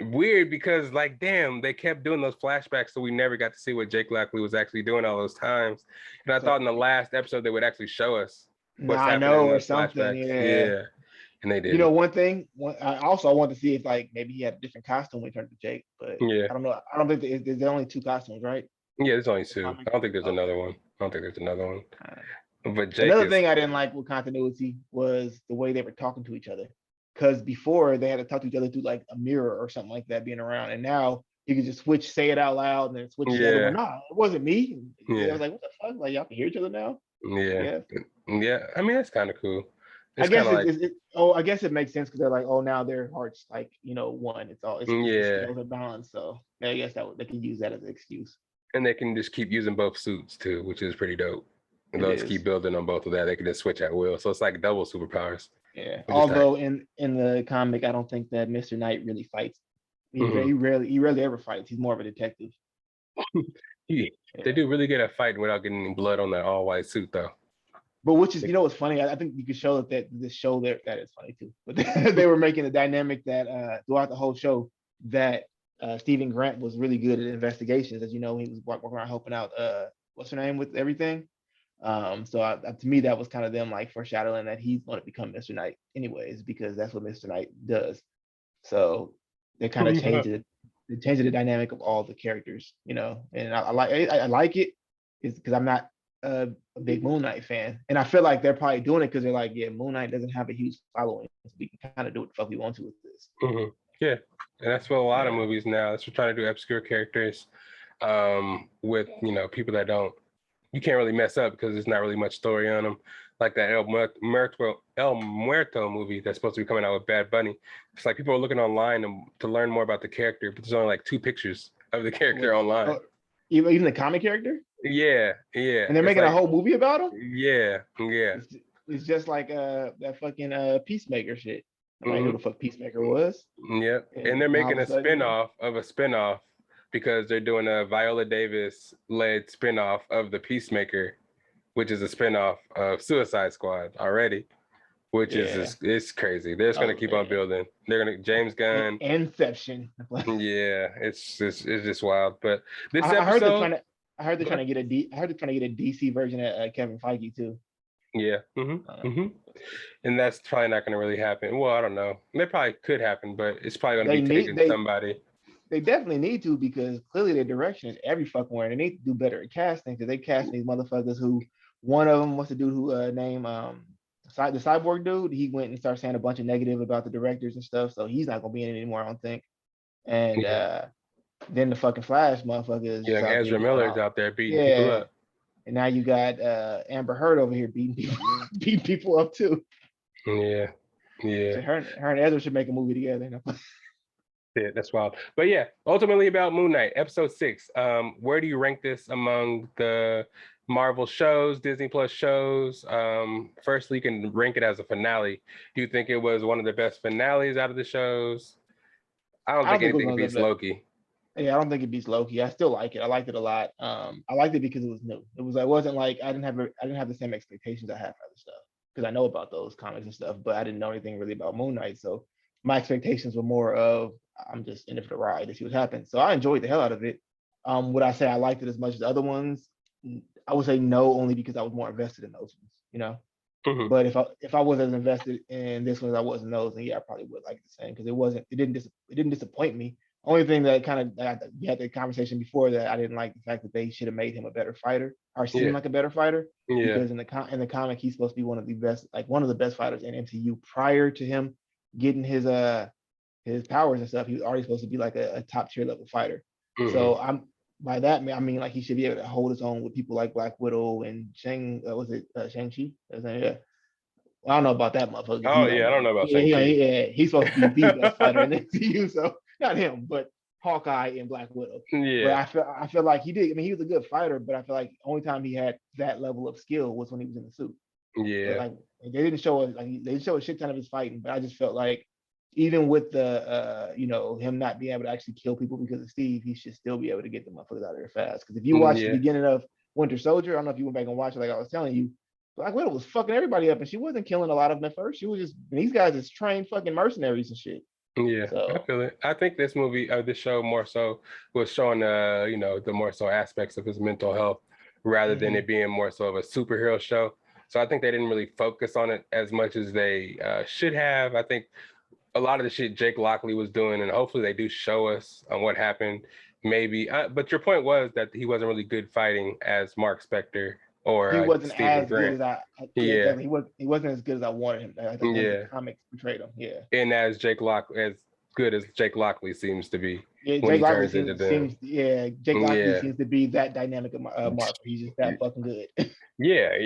weird because like damn, they kept doing those flashbacks, so we never got to see what Jake Lockley was actually doing all those times. And I thought in the last episode they would actually show us what's happening in those flashbacks. Yeah. And they did. One thing. I want to see if like maybe he had a different costume when he turned to Jake, but I don't know. I don't think there's only 2 costumes, right? Yeah, there's only 2. I don't think there's another one. But Jake Another thing I didn't like with continuity was the way they were talking to each other. Because before they had to talk to each other through like a mirror or something like that being around, and now you can just switch, say it out loud, and then switch to the other one. Nah, it wasn't me. I was like, what the fuck? Like y'all can hear each other now. Yeah. I mean, that's kind of cool. I guess I guess it makes sense because they're like, oh, now their hearts like one. It's the scales are balanced. So I guess they can use that as an excuse. And they can just keep using both suits too, which is pretty dope. And they'll just keep building on both of that. They can just switch at will. So it's like double superpowers. Yeah. Although in the comic, I don't think that Mr. Knight really fights. He rarely ever fights. He's more of a detective. They do really good at fighting without getting any blood on that all white suit though. But which is, what's funny? I think you could show that this show that is funny too. But they were making a dynamic that throughout the whole show that Stephen Grant was really good at investigations. As you know, he was walking around helping out what's her name with everything. So to me, that was kind of them like foreshadowing that he's going to become Mr. Knight anyways, because that's what Mr. Knight does. So they kind of changed it. They changed the dynamic of all the characters, and I like it. It's because I'm not a big Moon Knight fan, and I feel like they're probably doing it because they're like, yeah, Moon Knight doesn't have a huge following, so we can kind of do what the fuck we want to with this. Yeah, and that's what a lot of movies now. That's what trying to do obscure characters with people that you can't really mess up because there's not really much story on them. Like that El Muerto movie that's supposed to be coming out with Bad Bunny. It's like people are looking online to learn more about the character, but there's only like 2 pictures of the character online. Oh, even the comic character? Yeah. And they're making a whole movie about him? Yeah. It's just like that fucking Peacemaker shit. I don't know who the fuck Peacemaker was. Yep. And they're making a spinoff of a spinoff because they're doing a Viola Davis led spinoff of the Peacemaker, which is a spinoff of Suicide Squad already, which is it's crazy. They're just gonna keep on building. They're gonna James Gunn. Inception. Yeah, it's just wild. But this I episode, heard they're trying to get a DC version of Kevin Feige too. Yeah. And that's probably not gonna really happen. Well, I don't know. It probably could happen, but it's probably gonna be taking somebody. They definitely need to, because clearly their direction is every fucking where. They need to do better at casting, because they cast these motherfuckers who, one of them, what's the dude who named the Cyborg dude? He went and started saying a bunch of negative about the directors and stuff, so he's not gonna be in it anymore, I don't think. And then the fucking Flash motherfuckers. Yeah, Ezra Miller's out there beating people up. And now you got Amber Heard over here beating people up too. Yeah. So her and Ezra should make a movie together. Yeah, that's wild. But yeah, ultimately about Moon Knight, episode 6. Where do you rank this among the Marvel shows, Disney Plus shows? Firstly, you can rank it as a finale. Do you think it was one of the best finales out of the shows? I don't think anything beats Loki. Yeah, I don't think it beats Loki. I still like it. I liked it a lot. I liked it because it was new. I wasn't like I didn't have the same expectations I had for other stuff, because I know about those comics and stuff, but I didn't know anything really about Moon Knight. So my expectations were more of, I'm just in it for the ride to see what happens. So I enjoyed the hell out of it. Would I say I liked it as much as the other ones? I would say no, only because I was more invested in those ones, But if I was as invested in this one as I was in those, then yeah, I probably would like it the same, because it didn't disappoint me. Only thing that we had the conversation before, that I didn't like the fact that they should have made him a better fighter, or seem like a better fighter. Yeah. Because in the comic, he's supposed to be one of the best fighters in MCU prior to him getting his powers and stuff. He was already supposed to be like a top tier level fighter. So by that I mean like he should be able to hold his own with people like Black Widow and Shang-Chi? Yeah. Well, I don't know about that motherfucker. Oh yeah, I don't know about Shang-Chi. He's supposed to be the best fighter in the MCU, so not him, but Hawkeye and Black Widow. Yeah. But I feel like he did. I mean, he was a good fighter, but I feel like the only time he had that level of skill was when he was in the suit. Yeah. So like they didn't show us, they didn't show a shit ton of his fighting, but I just felt like even with the him not being able to actually kill people because of Steve, he should still be able to get the motherfuckers out of there fast. Because if you watch the beginning of Winter Soldier, I don't know if you went back and watched it, like I was telling you, Black Widow was fucking everybody up, and she wasn't killing a lot of them at first. She was just, these guys is trained fucking mercenaries and shit. Yeah, so I feel it. I think this movie, this show more so was showing the more so aspects of his mental health rather than it being more so of a superhero show. So I think they didn't really focus on it as much as they should have. I think a lot of the shit Jake Lockley was doing, and hopefully they do show us on what happened, maybe. But your point was that he wasn't really good fighting as Mark Spector or he wasn't Stephen as Grant. good as yeah, exactly. He wasn't as good as I wanted him. I think the comics portrayed him. Yeah. And as good as Jake Lockley seems to be Yeah, when Jake he Lockley turns into them. Jake Lockley seems to be that dynamic of Mark. He's just that fucking good. Yeah,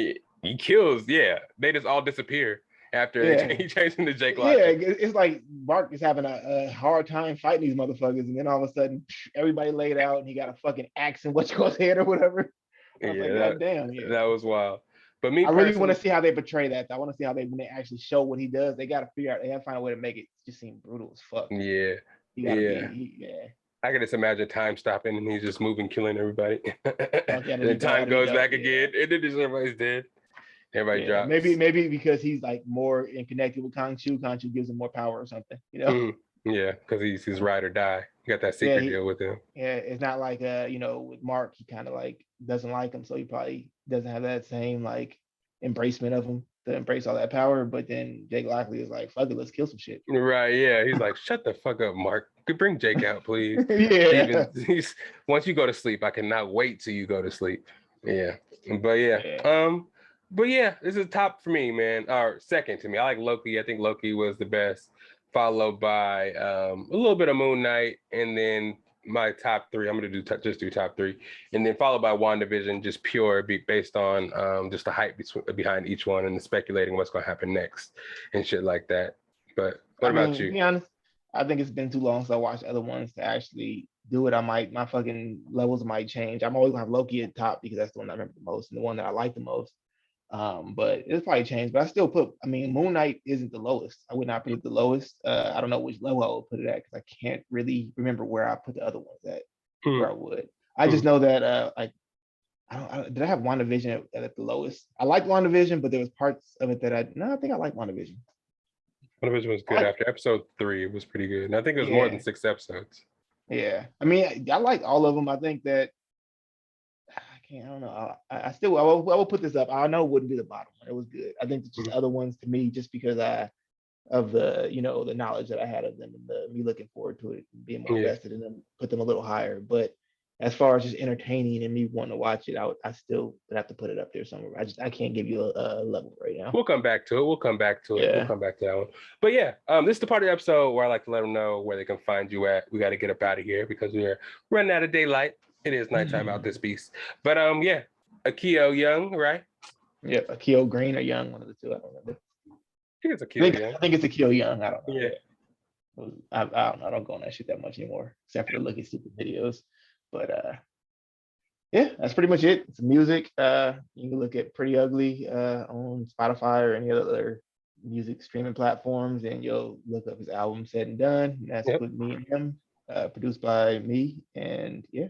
he kills. Yeah, they just all disappear after he changes into Jake Lockley. Yeah, it's like Mark is having a hard time fighting these motherfuckers, and then all of a sudden everybody laid out, and he got a fucking axe in what's called head or whatever. I was like, God damn, that was wild. But I really want to see how they portray that. I want to see how when they actually show what he does. They got to figure out. They have to find a way to make it just seem brutal as fuck. Yeah, I can just imagine time stopping and he's just moving, killing everybody. And then time goes back again, and then everybody's dead. Everybody drops. Maybe because he's like more connected with Khonshu. Khonshu gives him more power or something, you know? Mm-hmm. Yeah, because he's ride or die. You got that secret deal with him. Yeah, it's not like with Mark, he kind of like doesn't like him, so he probably doesn't have that same like embracement of him to embrace all that power. But then Jake Lockley is like, fuck it, let's kill some shit. Right, yeah. He's like, shut the fuck up, Mark. Could bring Jake out, please. Once you go to sleep, I cannot wait till you go to sleep. Yeah. But yeah, this is top for me, man. Or second to me. I like Loki. I think Loki was the best, followed by a little bit of Moon Knight, and then my top three. I'm gonna just do top three, and then followed by WandaVision, just pure based on just the hype behind each one and the speculating what's gonna happen next and shit like that. But what about you? To be honest, I think it's been too long since I watched other ones to actually do it. my fucking levels might change. I'm always gonna have Loki at top because that's the one I remember the most and the one that I like the most. But it's probably changed. But I still Moon Knight isn't the lowest. I would not put it the lowest. I don't know which level I would put it at because I can't really remember where I put the other ones at. Where I would. I just know that did I have WandaVision at the lowest? I like WandaVision, but there was parts of it that I think I like WandaVision. WandaVision was good after episode 3. It was pretty good. And I think it was more than 6 episodes. Yeah. I mean, I like all of them. I think that I don't know. I will put this up. I know it wouldn't be the bottom one. It was good. I think the other ones to me, just because of the the knowledge that I had of them and me looking forward to it and being more invested in them, put them a little higher. But as far as just entertaining and me wanting to watch it, I still would have to put it up there somewhere. I can't give you a level right now. We'll come back to it. We'll come back to that one. But yeah, this is the part of the episode where I like to let them know where they can find you at. We got to get up out of here because we're running out of daylight. It is nighttime out this beast. But Akio Young, right? Yeah, Akio Green or Young, one of the two. I don't remember. I think it's Akio Young. I think it's Akio Young. I don't know. Yeah. I don't know. I don't go on that shit that much anymore, except for looking stupid videos. But that's pretty much it. It's music. You can look at Pretty Ugly on Spotify or any other music streaming platforms, and you'll look up his album Said and Done. And that's with me and him, produced by me, and yeah.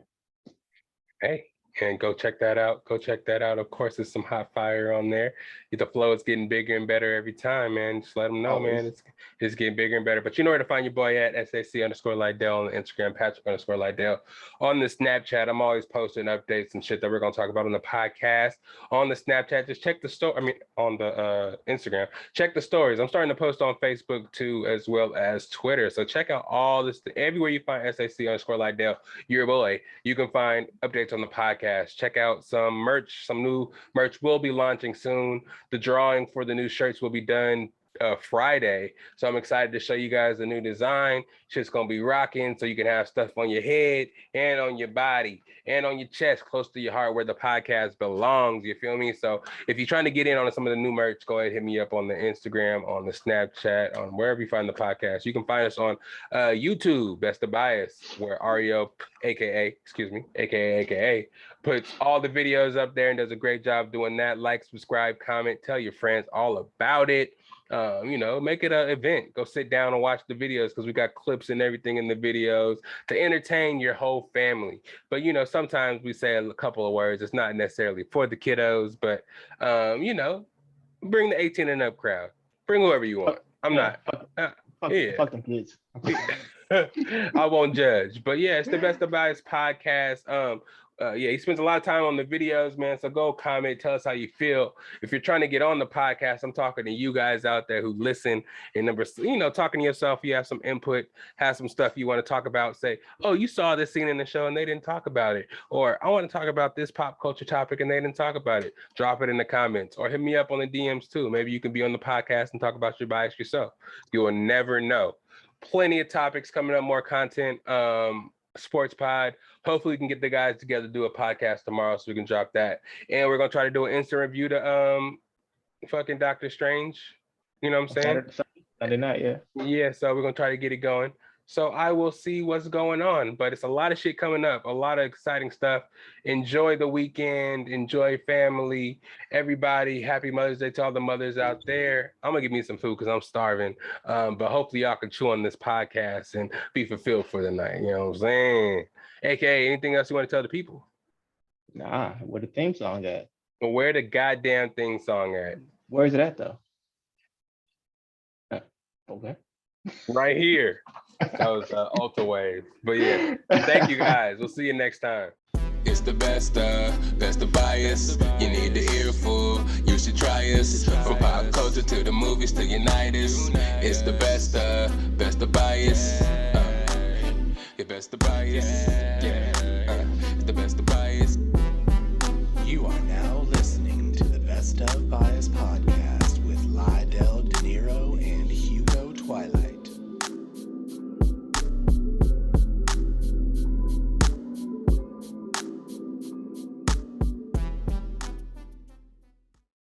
Hey, and go check that out. Of course, there's some hot fire on there. The flow is getting bigger and better every time, man. Just let them know, man. It's getting bigger and better. But you know where to find your boy at SAC_Lydell on Instagram, Patrick_Lydell on the Snapchat. I'm always posting updates and shit that we're gonna talk about on the podcast. On the Snapchat, just check the story. On the Instagram, check the stories. I'm starting to post on Facebook too, as well as Twitter. So check out all this everywhere you find SAC_Lydell, your boy. You can find updates on the podcast. Check out some merch. Some new merch will be launching soon. The drawing for the new shirts will be done Friday. So I'm excited to show you guys the new design. Shit's gonna be rocking, so you can have stuff on your head and on your body and on your chest, close to your heart where the podcast belongs. You feel me? So if you're trying to get in on some of the new merch, go ahead and hit me up on the Instagram, on the Snapchat, on wherever you find the podcast. You can find us on YouTube, Best of Bias, where Ario, aka, puts all the videos up there and does a great job doing that. Like, subscribe, comment, tell your friends all about it. Make it an event. Go sit down and watch the videos because we got clips and everything in the videos to entertain your whole family. But sometimes we say a couple of words. It's not necessarily for the kiddos, but bring the 18 and up crowd. Bring whoever you want. Fuck them kids. I won't judge. But yeah, it's the Best of Bias podcast. he spends a lot of time on the videos, man. So go comment, tell us how you feel. If you're trying to get on the podcast, I'm talking to you guys out there who listen and talking to yourself. You have some input, have some stuff you want to talk about. Say, oh, you saw this scene in the show and they didn't talk about it. Or I want to talk about this pop culture topic and they didn't talk about it. Drop it in the comments or hit me up on the DMs too. Maybe you can be on the podcast and talk about your bias yourself. You will never know. Plenty of topics coming up, more content. Sports pod. Hopefully we can get the guys together to do a podcast tomorrow so we can drop that. And we're gonna try to do an instant review to fucking Doctor Strange. You know what I'm saying? Saturday night, yeah. Yeah, so we're gonna try to get it going. So I will see what's going on, but it's a lot of shit coming up, a lot of exciting stuff. Enjoy the weekend, enjoy family, everybody. Happy Mother's Day to all the mothers out there. I'm gonna give me some food because I'm starving. But hopefully y'all can chew on this podcast and be fulfilled for the night. You know what I'm saying? AKA, anything else you want to tell the people? Nah, where the theme song at? Well, where the goddamn theme song at? Where is it at though? Okay. Right here. That was Ultra Wave. But yeah, thank you guys. We'll see you next time. It's the best of bias. You need the earful, you should try us. From pop culture to the movies to Unitas. It's the best of bias. Your best of bias. Yeah, it's the best of bias.